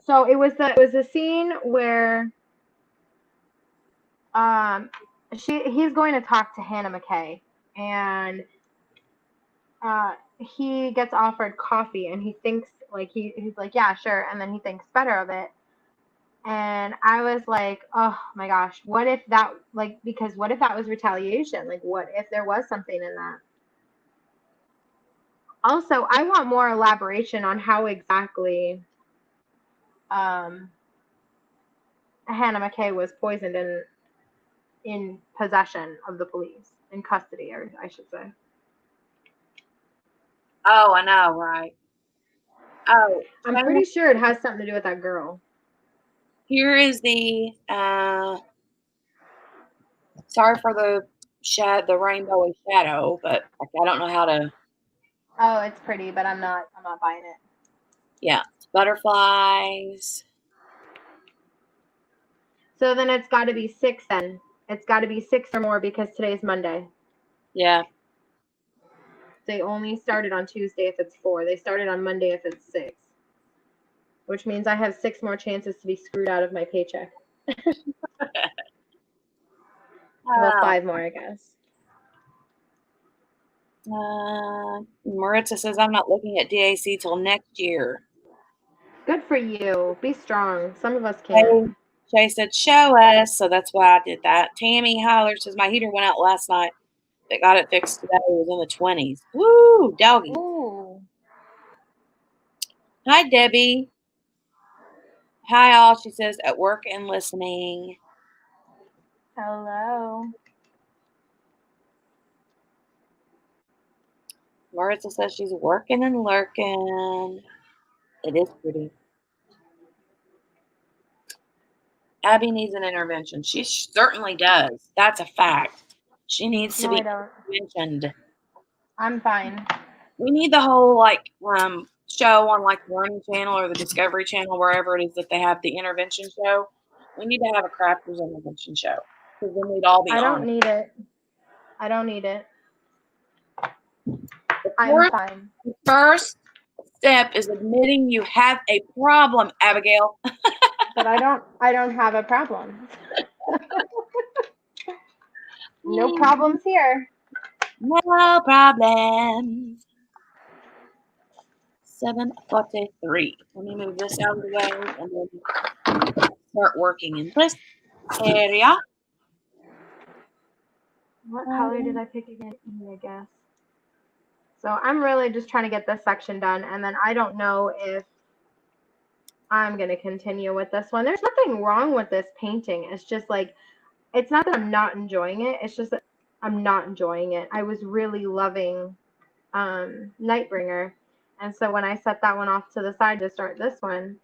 S2: so it was the scene where he's going to talk to Hannah McKay, and he gets offered coffee, and he thinks like he's like, yeah, sure, and then he thinks better of it. And I was like, oh my gosh, what if that because what if that was retaliation? Like what if there was something in that? Also, I want more elaboration on how exactly Hannah McKay was poisoned and in possession of the police, in custody, or I should say.
S1: Oh, I know, right? Oh,
S2: I'm pretty sure it has something to do with that girl.
S1: here is the sorry for the rainbow shadow, but I don't know how to.
S2: Oh, it's pretty, but I'm not buying it.
S1: Yeah, butterflies.
S2: So then it's got to be 6 then. It's got to be 6 or more because today's Monday.
S1: Yeah.
S2: they only started on Tuesday if it's 4. They started on Monday if it's 6. Which means I have 6 more chances to be screwed out of my paycheck. Well, 5 more, I guess.
S1: Maritza says, I'm not looking at DAC till next year.
S2: Good for you. Be strong. Some of us can't.
S1: Shay said, show us. So that's why I did that. Tammy Holler says, my heater went out last night. They got it fixed today. It was in the 20s. Woo, doggy.
S2: Ooh.
S1: Hi, Debbie. Hi, all. She says, at work and listening.
S2: Hello.
S1: Maritza says she's working and lurking. It is pretty. Abby needs an intervention. She certainly does. That's a fact. She needs to be interventioned.
S2: I'm fine.
S1: We need the whole show on the Learning Channel or the Discovery Channel, wherever it is that they have the intervention show. We need to have a crafters intervention show because then we'd all be on.
S2: I don't need it. I don't need it. I'm fine.
S1: The first step is admitting you have a problem, Abigail.
S2: But I don't have a problem. No problems here.
S1: No problems. 7:43. Let me move this out of the way and then start working in this area.
S2: What color did I pick again? I guess. So I'm really just trying to get this section done, and then I don't know if I'm going to continue with this one. There's nothing wrong with this painting. It's just it's not that I'm not enjoying it. It's just that I'm not enjoying it. I was really loving Nightbringer. And so when I set that one off to the side to start this one,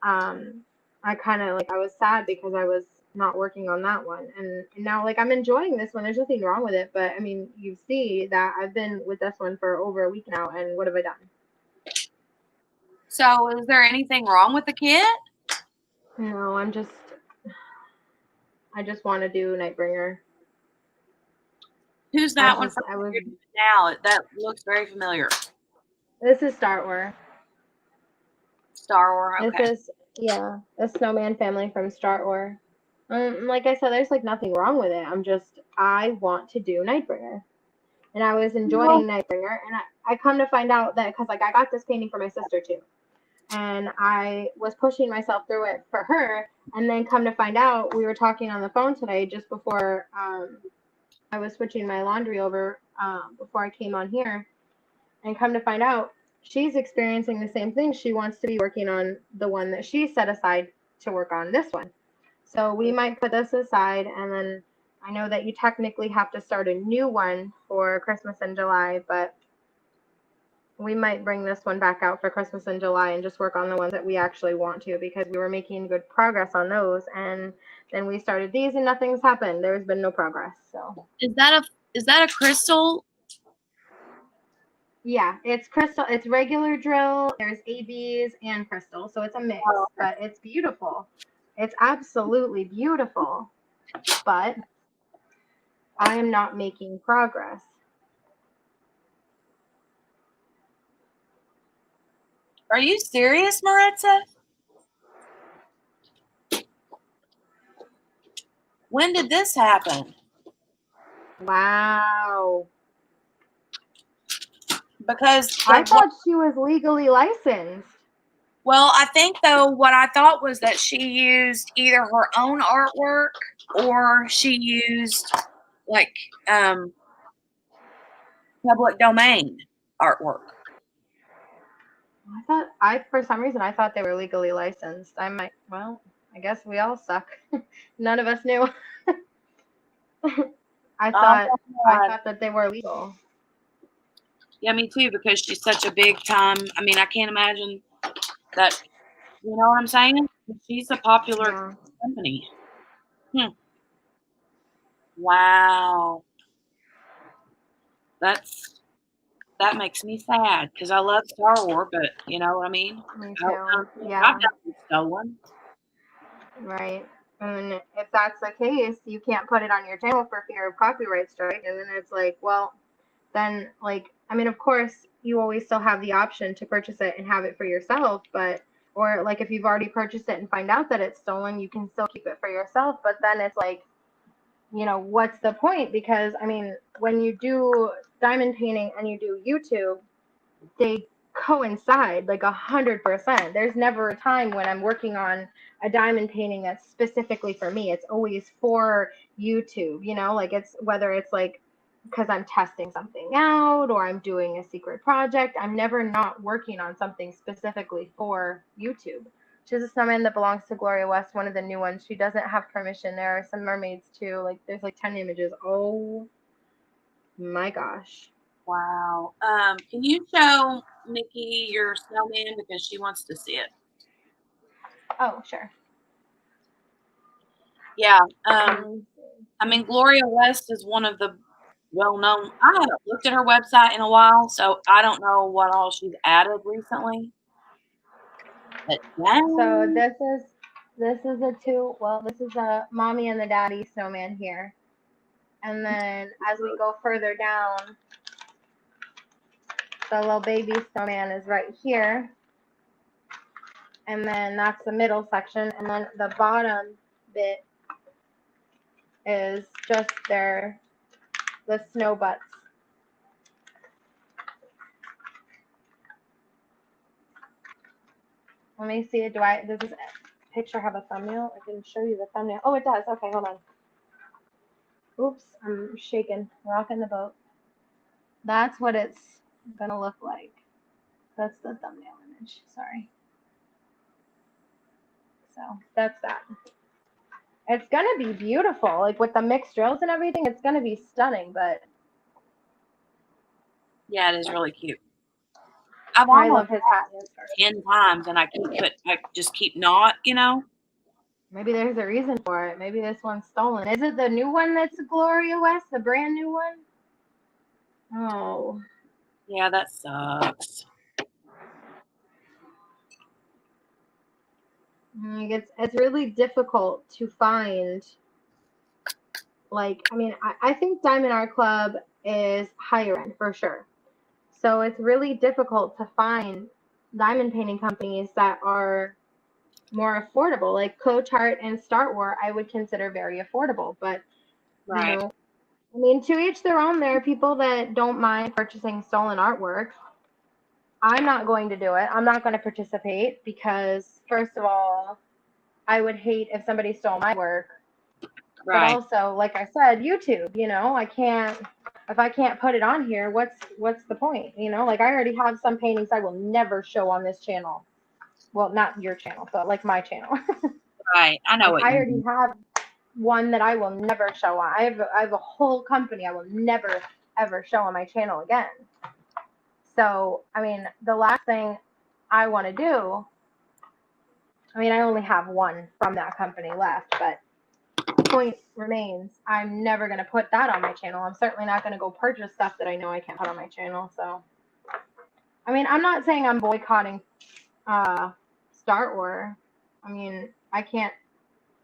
S2: I kind of I was sad because I was not working on that one. And now I'm enjoying this one. There's nothing wrong with it. But I mean, you see that I've been with this one for over a week now. And what have I done?
S1: So is there anything wrong with the kit?
S2: No, I just want to do Nightbringer.
S1: Who's that one from now? That looks very familiar.
S2: This is Star Wars.
S1: Star Wars, okay.
S2: This is, a snowman family from Star Wars. Like I said, there's nothing wrong with it. I want to do Nightbringer. And I was enjoying Nightbringer. And I come to find out that, because I got this painting for my sister too. And I was pushing myself through it for her. And then come to find out, we were talking on the phone today just before I was switching my laundry over before I came on here. And come to find out, she's experiencing the same thing. She wants to be working on the one that she set aside to work on, this one. So we might put this aside, and then I know that you technically have to start a new one for Christmas in July, but we might bring this one back out for Christmas in July and just work on the ones that we actually want to, because we were making good progress on those, and then we started these and nothing's happened. There's been no progress. So
S1: is that a crystal?
S2: Yeah, it's crystal. It's regular drill. There's ABs and crystal, so it's a mix. But it's beautiful. It's absolutely beautiful. But I am not making progress.
S1: Are you serious, Maritza? When did this happen?
S2: Wow.
S1: Because
S2: I thought she was legally licensed.
S1: Well, I think though what I thought was that she used either her own artwork or she used public domain artwork.
S2: For some reason I thought they were legally licensed. I guess we all suck. None of us knew. I thought that they were legal.
S1: Yeah, me too, because she's such a big time. I mean, I can't imagine that, you know what I'm saying? She's a popular company. Wow. That makes me sad because I love Star Wars, but you know what I mean?
S2: Me too. Yeah.
S1: I've gotten stolen.
S2: Right. And if that's the case, you can't put it on your channel for fear of copyright strike. And then it's well, then I mean, of course, you always still have the option to purchase it and have it for yourself, but or like if you've already purchased it and find out that it's stolen, you can still keep it for yourself. But then it's like, what's the point? Because I mean, when you do diamond painting and you do YouTube, they coincide like 100%. There's never a time when I'm working on a diamond painting that's specifically for me. It's always for YouTube, like it's whether it's like because I'm testing something out or I'm doing a secret project. I'm never not working on something specifically for YouTube. She's a snowman that belongs to Gloria West, one of the new ones. She doesn't have permission. There are some mermaids too. Like there's like 10 images. Oh my gosh.
S1: Wow. Can you show Nikki your snowman because she wants to see it?
S2: Oh, sure.
S1: Yeah. I mean, Gloria West is one of the well-known. I haven't looked at her website in a while, so I don't know what all she's added recently. But
S2: So
S1: dang.
S2: this is this is a mommy and the daddy snowman here. And then as we go further down, the little baby snowman is right here. And then that's the middle section. And then the bottom bit is just the snow butts. Let me see. Does this picture have a thumbnail? I can show you the thumbnail. Oh, it does. Okay, hold on. Oops, I'm shaking, rocking the boat. That's what it's gonna look like. That's the thumbnail image. Sorry. So that's that. It's gonna be beautiful, like with the mixed drills and everything. It's gonna be stunning. But
S1: Yeah, it is really cute. I've
S2: I
S1: almost
S2: love his hat.
S1: 10 times, and I just keep not,
S2: Maybe there's a reason for it. Maybe this one's stolen. Is it the new one that's Gloria West, the brand new one? Oh.
S1: Yeah, that sucks.
S2: It's really difficult to find. Like, I mean, I think Diamond Art Club is higher end for sure. So it's really difficult to find diamond painting companies that are more affordable. Like Coach Art and Star War, I would consider very affordable. But,
S1: Right.
S2: I mean, to each their own. There are people that don't mind purchasing stolen artwork. I'm not going to do it. I'm not going to participate because, first of all, I would hate if somebody stole my work. But
S1: Right.
S2: also, like I said, YouTube, if I can't put it on here, what's the point? Like I already have some paintings I will never show on this channel. Well, not your channel, but like my channel.
S1: Right. I know
S2: Like
S1: what
S2: I
S1: you
S2: already
S1: mean.
S2: have one that I will never show on. I have a whole company I will never ever show on my channel again. So, I mean, the last thing I want to do, I mean, I only have one from that company left, but point remains, I'm never going to put that on my channel. I'm certainly not going to go purchase stuff that I know I can't put on my channel. So, I mean, I'm not saying I'm boycotting Star Wars. I mean, I can't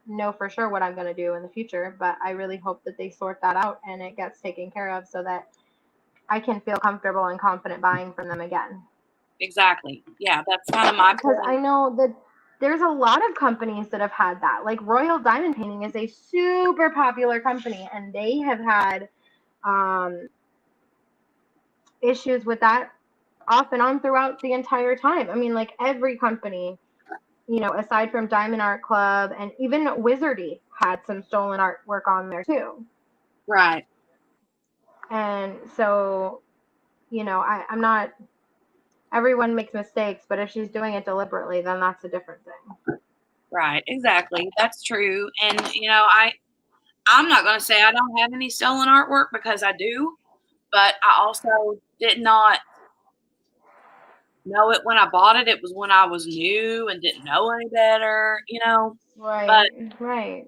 S2: know for sure what I'm going to do in the future, but I really hope that they sort that out and it gets taken care of so that I can feel comfortable and confident buying from them again.
S1: Exactly. Yeah, that's kind of my
S2: Because
S1: point.
S2: I know that there's a lot of companies that have had that. Like Royal Diamond Painting is a super popular company, and they have had issues with that off and on throughout the entire time. I mean, like every company, aside from Diamond Art Club and even Wizardy had some stolen artwork on there too.
S1: Right.
S2: And so, I'm not. Everyone makes mistakes, but if she's doing it deliberately, then that's a different thing.
S1: Right. Exactly. That's true. And I'm not going to say I don't have any stolen artwork because I do, but I also did not know it when I bought it. It was when I was new and didn't know any better, But
S2: Right.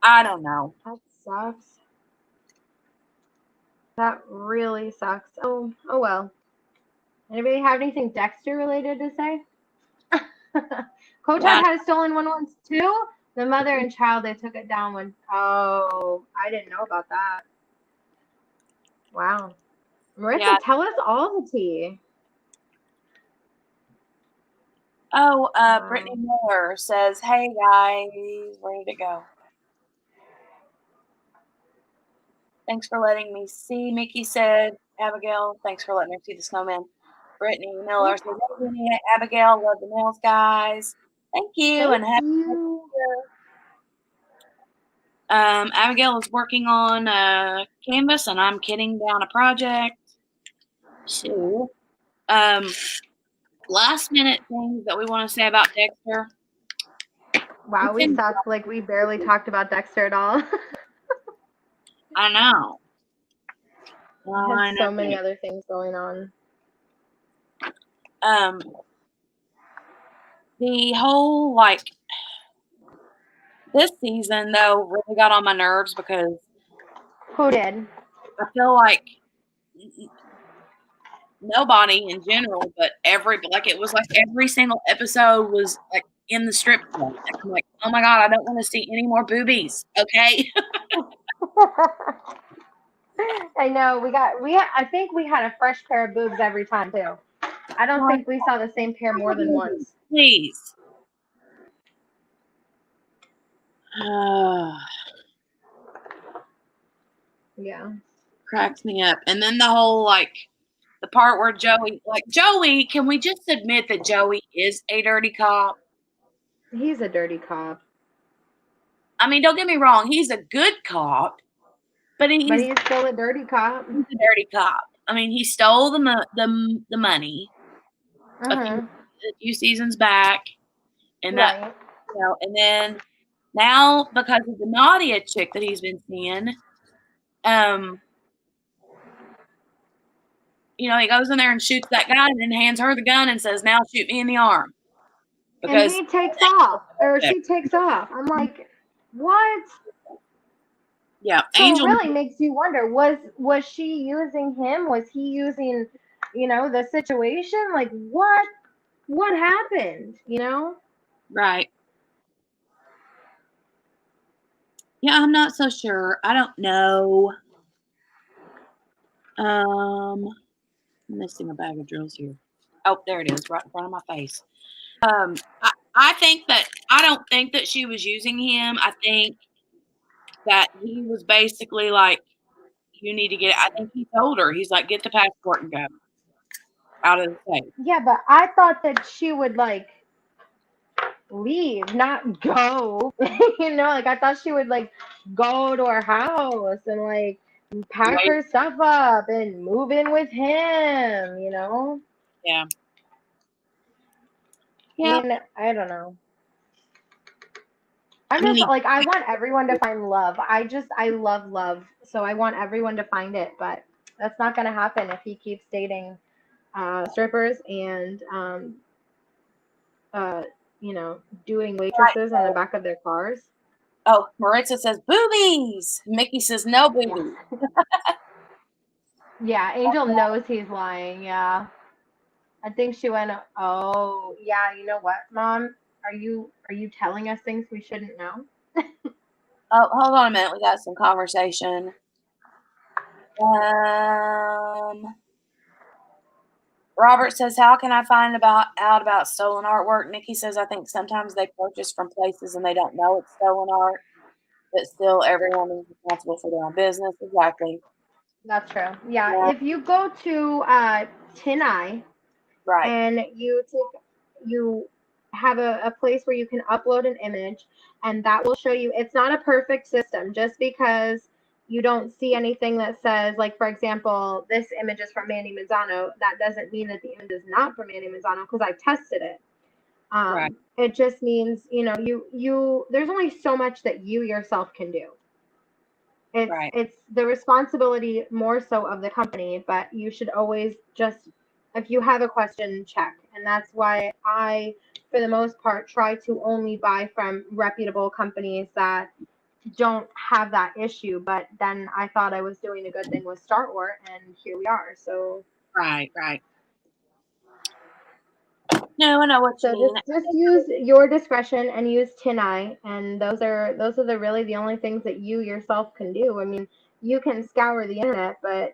S1: I don't know.
S2: That sucks. That really sucks. Oh well. Anybody have anything Dexter related to say? Coach
S1: Yeah.
S2: has stolen one once too. The mother and child, they took it down when. Oh, I didn't know about that. Wow. Marissa,
S1: Yeah.
S2: tell us all the tea.
S1: Oh, Brittany
S2: Wow.
S1: Miller says, "Hey guys, where did it go? Thanks for letting me see." Mickey said, "Abigail, thanks for letting me see the snowman." Brittany Miller says, "Hey, Jenny, Abigail, love the nails, guys. Thank you, and
S2: Thank
S1: happy New
S2: you.
S1: Year." Abigail is working on Canvas, and I'm kidding down a project. So, last minute things that we want to say about Dexter.
S2: Wow, we suck. Like, we barely talked about Dexter at all.
S1: I know.
S2: I have
S1: I
S2: so many
S1: know.
S2: other things going on.
S1: The whole, like, this season, though, really got on my nerves because
S2: Who did?
S1: I feel like nobody in general, but it was like every single episode was like in the strip club. And I'm like, oh my God, I don't want to see any more boobies. Okay.
S2: I know. I think we had a fresh pair of boobs every time, too. I don't
S1: Like,
S2: think we saw the same pair more than once.
S1: please.
S2: Yeah.
S1: Cracks me up. And then the whole, like, the part where Joey, can we just admit that Joey is a dirty cop?
S2: He's a dirty cop.
S1: I mean, don't get me wrong, he's a good cop, but he's
S2: still a dirty cop.
S1: He's a dirty cop. I mean, he stole the money a few seasons back, and that,
S2: Right.
S1: and then now because of the Nadia chick that he's been seeing, he goes in there and shoots that guy, and then hands her the gun and says, "Now shoot me in the arm."
S2: And
S1: Because
S2: he takes off, or she takes off. I'm like, what?
S1: yeah,
S2: So
S1: Angel.
S2: it really makes you wonder, was she using him? Was he using, the situation? Like, what happened,
S1: Right. Yeah, I'm not so sure. I don't know. I'm missing a bag of drills here. Oh, there it is, right in front of my face. I don't think that she was using him. I think that he was basically like, you need to I think he told her, he's like, get the passport and go out of the state.
S2: Yeah, but I thought that she would like leave, not go. Like I thought she would like go to her house and like pack
S1: Wait,
S2: her stuff up and move in with him.
S1: yeah.
S2: I
S1: Yeah.
S2: mean, I don't know. I'm
S1: I mean,
S2: just like, I want everyone to find love. I love love. So I want everyone to find it, but that's not going to happen if he keeps dating strippers and, doing waitresses in the back of their cars.
S1: oh, Maritza says boobies. Mickey says no boobies.
S2: Yeah, Angel knows he's lying. Yeah. I think she went, oh, yeah, you know what, Mom? Are you telling us things we shouldn't know?
S1: Oh, hold on a minute. We got some conversation. Robert says, how can I find out about stolen artwork? Nikki says, I think sometimes they purchase from places and they don't know it's stolen art, but still everyone is responsible for their own business. Exactly.
S2: That's true. Yeah. If you go to Tin Eye,
S1: right,
S2: and you have a place where you can upload an image, and that will show you it's not a perfect system. Just because you don't see anything that says, like, for example, this image is from Manny Mazzano, that doesn't mean that the image is not from Manny Mazzano, because I tested it.
S1: right.
S2: It just means, you there's only so much that you yourself can do. It's the responsibility more so of the company, but you should always just, if you have a question, check. And that's why I, for the most part, try to only buy from reputable companies that don't have that issue. But then I thought I was doing a good thing with Startwort, and here we are. So
S1: Right. No, I know what you mean.
S2: just use your discretion and use Tin Eye, and those are really the only things that you yourself can do. I mean, you can scour the internet, but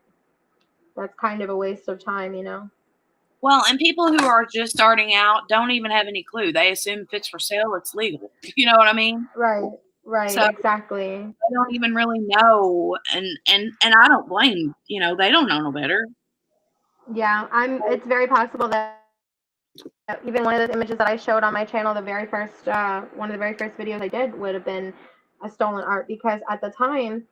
S2: that's kind of a waste of time, you know?
S1: Well, and people who are just starting out don't even have any clue. They assume if it's for sale, it's legal. You know what I mean?
S2: Right,
S1: So
S2: exactly.
S1: they don't even really know, and I don't blame. They don't know no better.
S2: Yeah, it's very possible that even one of those images that I showed on my channel, one of the very first videos I did would have been a stolen art, because at the time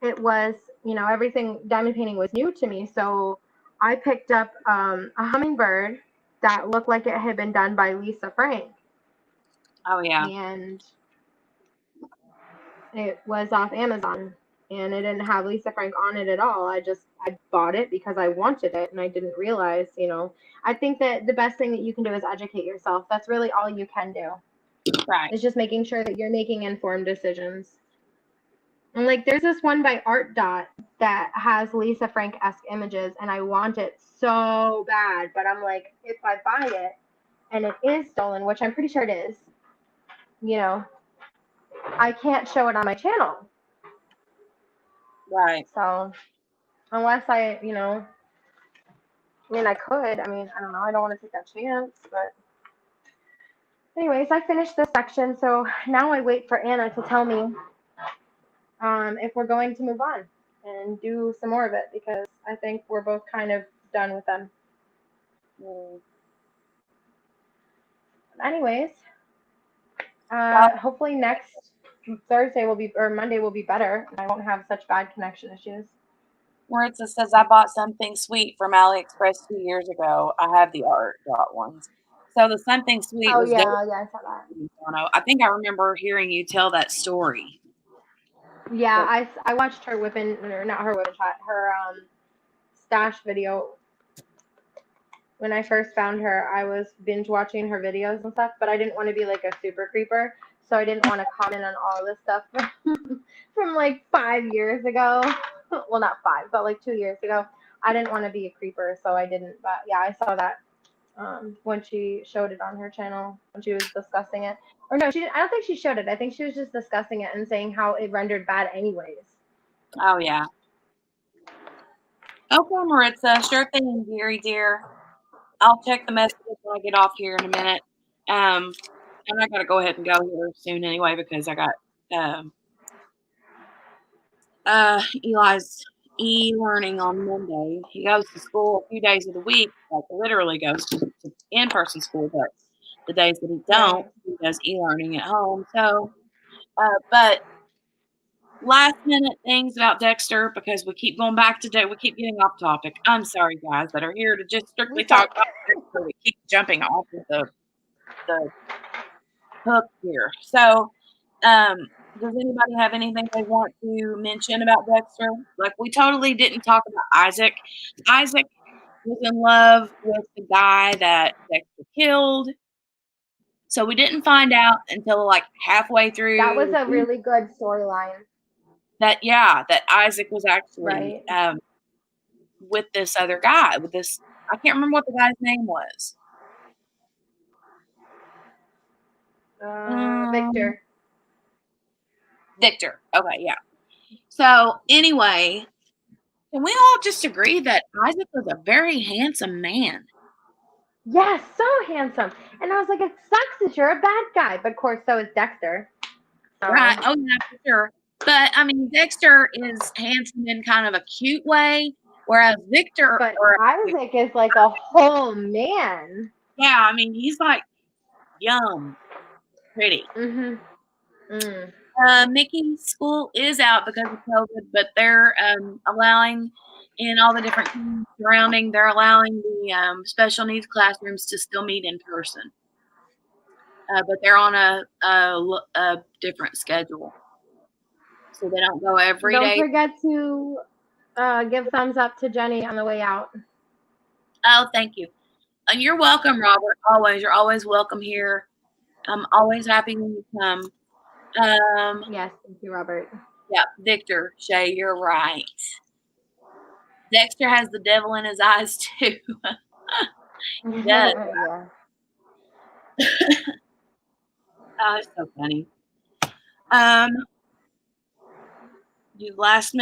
S2: it was, everything diamond painting was new to me. So I picked up a hummingbird that looked like it had been done by Lisa Frank,
S1: Oh yeah,
S2: and it was off Amazon, and it didn't have Lisa Frank on it at all. I bought it because I wanted it, and I didn't realize, I think that the best thing that you can do is educate yourself. That's really all you can do.
S1: right.
S2: It's just making sure that you're making informed decisions. And like, there's this one by Art Dot that has Lisa Frank-esque images, and I want it so bad. But I'm like, if I buy it and it is stolen, which I'm pretty sure it is, I can't show it on my channel.
S1: Right.
S2: So unless I could. I mean, I don't know. I don't want to take that chance. But anyways, I finished this section, so now I wait for Anna to tell me if we're going to move on and do some more of it, because I think we're both kind of done with them. Anyways, hopefully next Thursday or Monday will be better, and I won't have such bad connection issues.
S1: Maritza says, I bought something sweet from AliExpress 2 years ago. I have the art dot ones. So the something sweet was
S2: Yeah, I saw that.
S1: I think I remember hearing you tell that story.
S2: Yeah, I watched her whipping, or not her whipping shot, her stash video. When I first found her, I was binge watching her videos and stuff, but I didn't want to be like a super creeper, so I didn't want to comment on all this stuff from like 5 years ago. Well, not 5, but like 2 years ago. I didn't want to be a creeper, so I didn't. But yeah, I saw that when she showed it on her channel, when she was discussing it. Or no, she didn't. I don't think she showed it. I think she was just discussing it and saying how it rendered bad anyways.
S1: Oh, yeah. Okay, Maritza. Sure thing, dearie dear. I'll check the messages when I get off here in a minute. And I got to go ahead and go here soon anyway, because I got Eli's e-learning on Monday. He goes to school a few days of the week, like literally goes to in-person school, but the days that he don't, he does e-learning at home. So, but last minute things about Dexter, because we keep going back to we keep getting off topic. I'm sorry, guys, that are here to just strictly talk about Dexter. We keep jumping off of the hook here. So, does anybody have anything they want to mention about Dexter? Like, we totally didn't talk about Isaac. Isaac was in love with the guy that Dexter killed. So we didn't find out until like halfway through.
S2: That was a really good storyline.
S1: That Isaac was actually with this other guy. I can't remember what the guy's name was.
S2: Victor.
S1: Victor. Okay, yeah. So anyway, can we all just agree that Isaac was a very handsome man?
S2: Yes, so handsome. And I was like, it sucks that you're a bad guy. But of course, so is Dexter. So.
S1: Right. Oh, yeah, for sure. But I mean, Dexter is handsome in kind of a cute way, whereas Victor.
S2: But Isaac is like a whole man.
S1: Yeah, I mean, he's like young, pretty. Mickey's school is out because of COVID, but they're allowing in all the different things surrounding. They're allowing the special needs classrooms to still meet in person, but they're on a different schedule, so they don't go every day.
S2: Don't forget to give thumbs up to Jenny on the way out.
S1: Oh, thank you. And you're welcome, Robert. Always, you're always welcome here. I'm always happy when you come.
S2: Yes, thank you, Robert.
S1: Yeah, Victor, Shay, you're right. Dexter has the devil in his eyes too. He does.
S2: Yeah.
S1: Oh, it's so funny. You last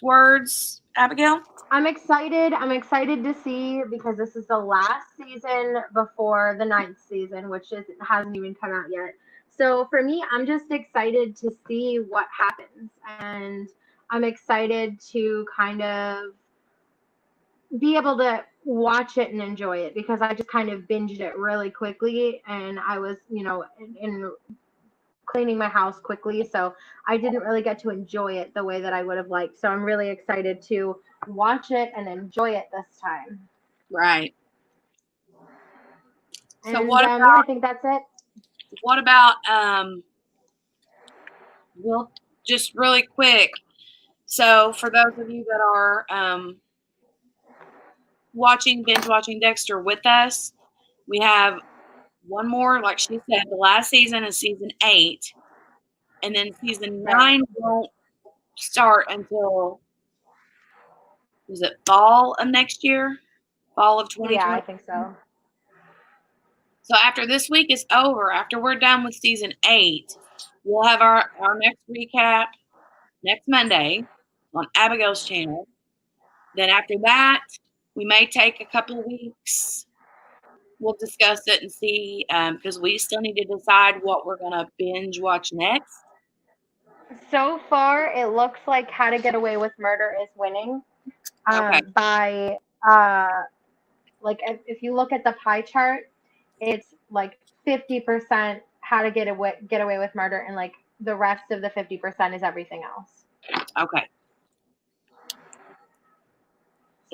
S1: words, Abigail?
S2: I'm excited. I'm excited to see because this is the last season before the ninth season, hasn't even come out yet. So for me, I'm just excited to see what happens, and I'm excited to kind of be able to watch it and enjoy it because I just kind of binged it really quickly, and I was, in cleaning my house quickly, so I didn't really get to enjoy it the way that I would have liked. So I'm really excited to watch it and enjoy it this time.
S1: Right. So
S2: And yeah, I think that's it.
S1: what about we'll just really quick. So for those of you that are binge watching Dexter with us, we have one more, like she said, the last season is season 8, and then season 9 won't start until, is it fall of next year? Fall of 2020?
S2: Yeah, I think so.
S1: So after this week is over, after we're done with season 8, we'll have our next recap next Monday on Abigail's channel. Then after that, we may take a couple of weeks. We'll discuss it and see, because we still need to decide what we're going to binge watch next.
S2: So far, it looks like How to Get Away with Murder is winning.
S1: Okay.
S2: By like if you look at the pie chart, it's like 50% How to Get Away with Murder, and like the rest of the 50% is everything else.
S1: Okay.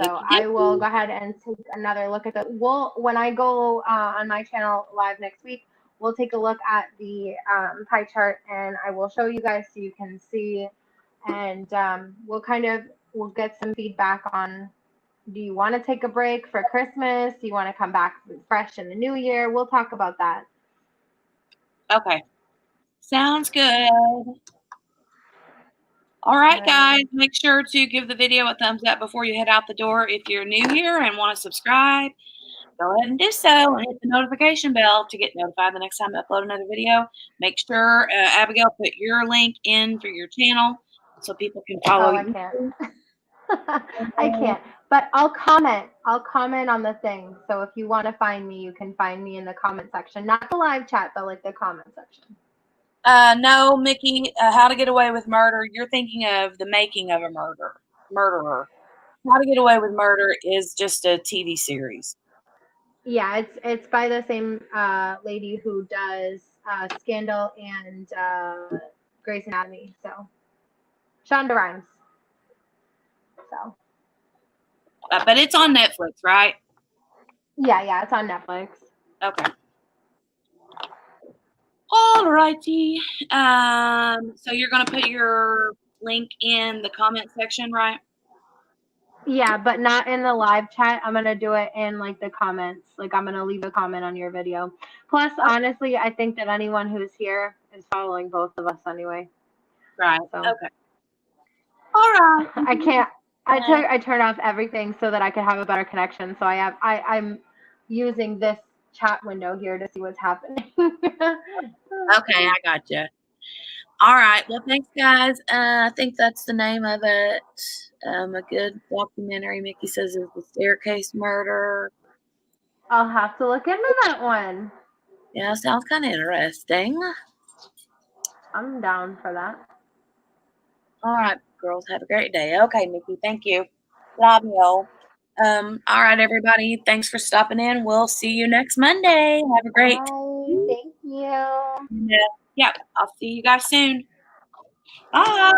S2: So I will go ahead and take another look at when I go on my channel live next week, we'll take a look at the pie chart, and I will show you guys so you can see, and we'll get some feedback on, do you want to take a break for Christmas? Do you want to come back fresh in the new year? We'll talk about that.
S1: Okay. Sounds good. All right, guys, make sure to give the video a thumbs up before you head out the door. If you're new here and want to subscribe, go ahead and do so, and hit the notification bell to get notified the next time I upload another video. Make sure, Abigail, put your link in for your channel so people can follow you.
S2: I can't. I can't, but I'll comment on the thing. So if you want to find me, you can find me in the comment section, not the live chat, but like the comment section.
S1: No, Mickey, How to Get Away with Murder. You're thinking of The Making of a Murderer. How to Get Away with Murder is just a TV series.
S2: Yeah, it's by the same lady who does Scandal and Grey's Anatomy. So Shonda Rhimes. So.
S1: But it's on Netflix, right?
S2: Yeah, it's on Netflix.
S1: Okay. All righty. So you're going to put your link in the comment section, right?
S2: Yeah, but not in the live chat. I'm going to do it in like the comments. Like I'm going to leave a comment on your video. Plus, honestly, I think that anyone who's here is following both of us anyway.
S1: Right.
S2: So.
S1: Okay. All right.
S2: I can't. I turn off everything so that I can have a better connection. So I'm using this chat window here to see what's happening.
S1: Okay, I gotcha. All right. Well, thanks, guys. I think that's the name of it. A good documentary, Mickey says, is The Staircase Murder.
S2: I'll have to look into that one.
S1: Yeah, sounds kind of interesting.
S2: I'm down for that.
S1: All right, girls. Have a great day. Okay, Mickey. Thank you. Love you. All right, everybody. Thanks for stopping in. We'll see you next Monday. Have a great.
S2: Bye. Thank you.
S1: Yeah. I'll see you guys soon. Bye.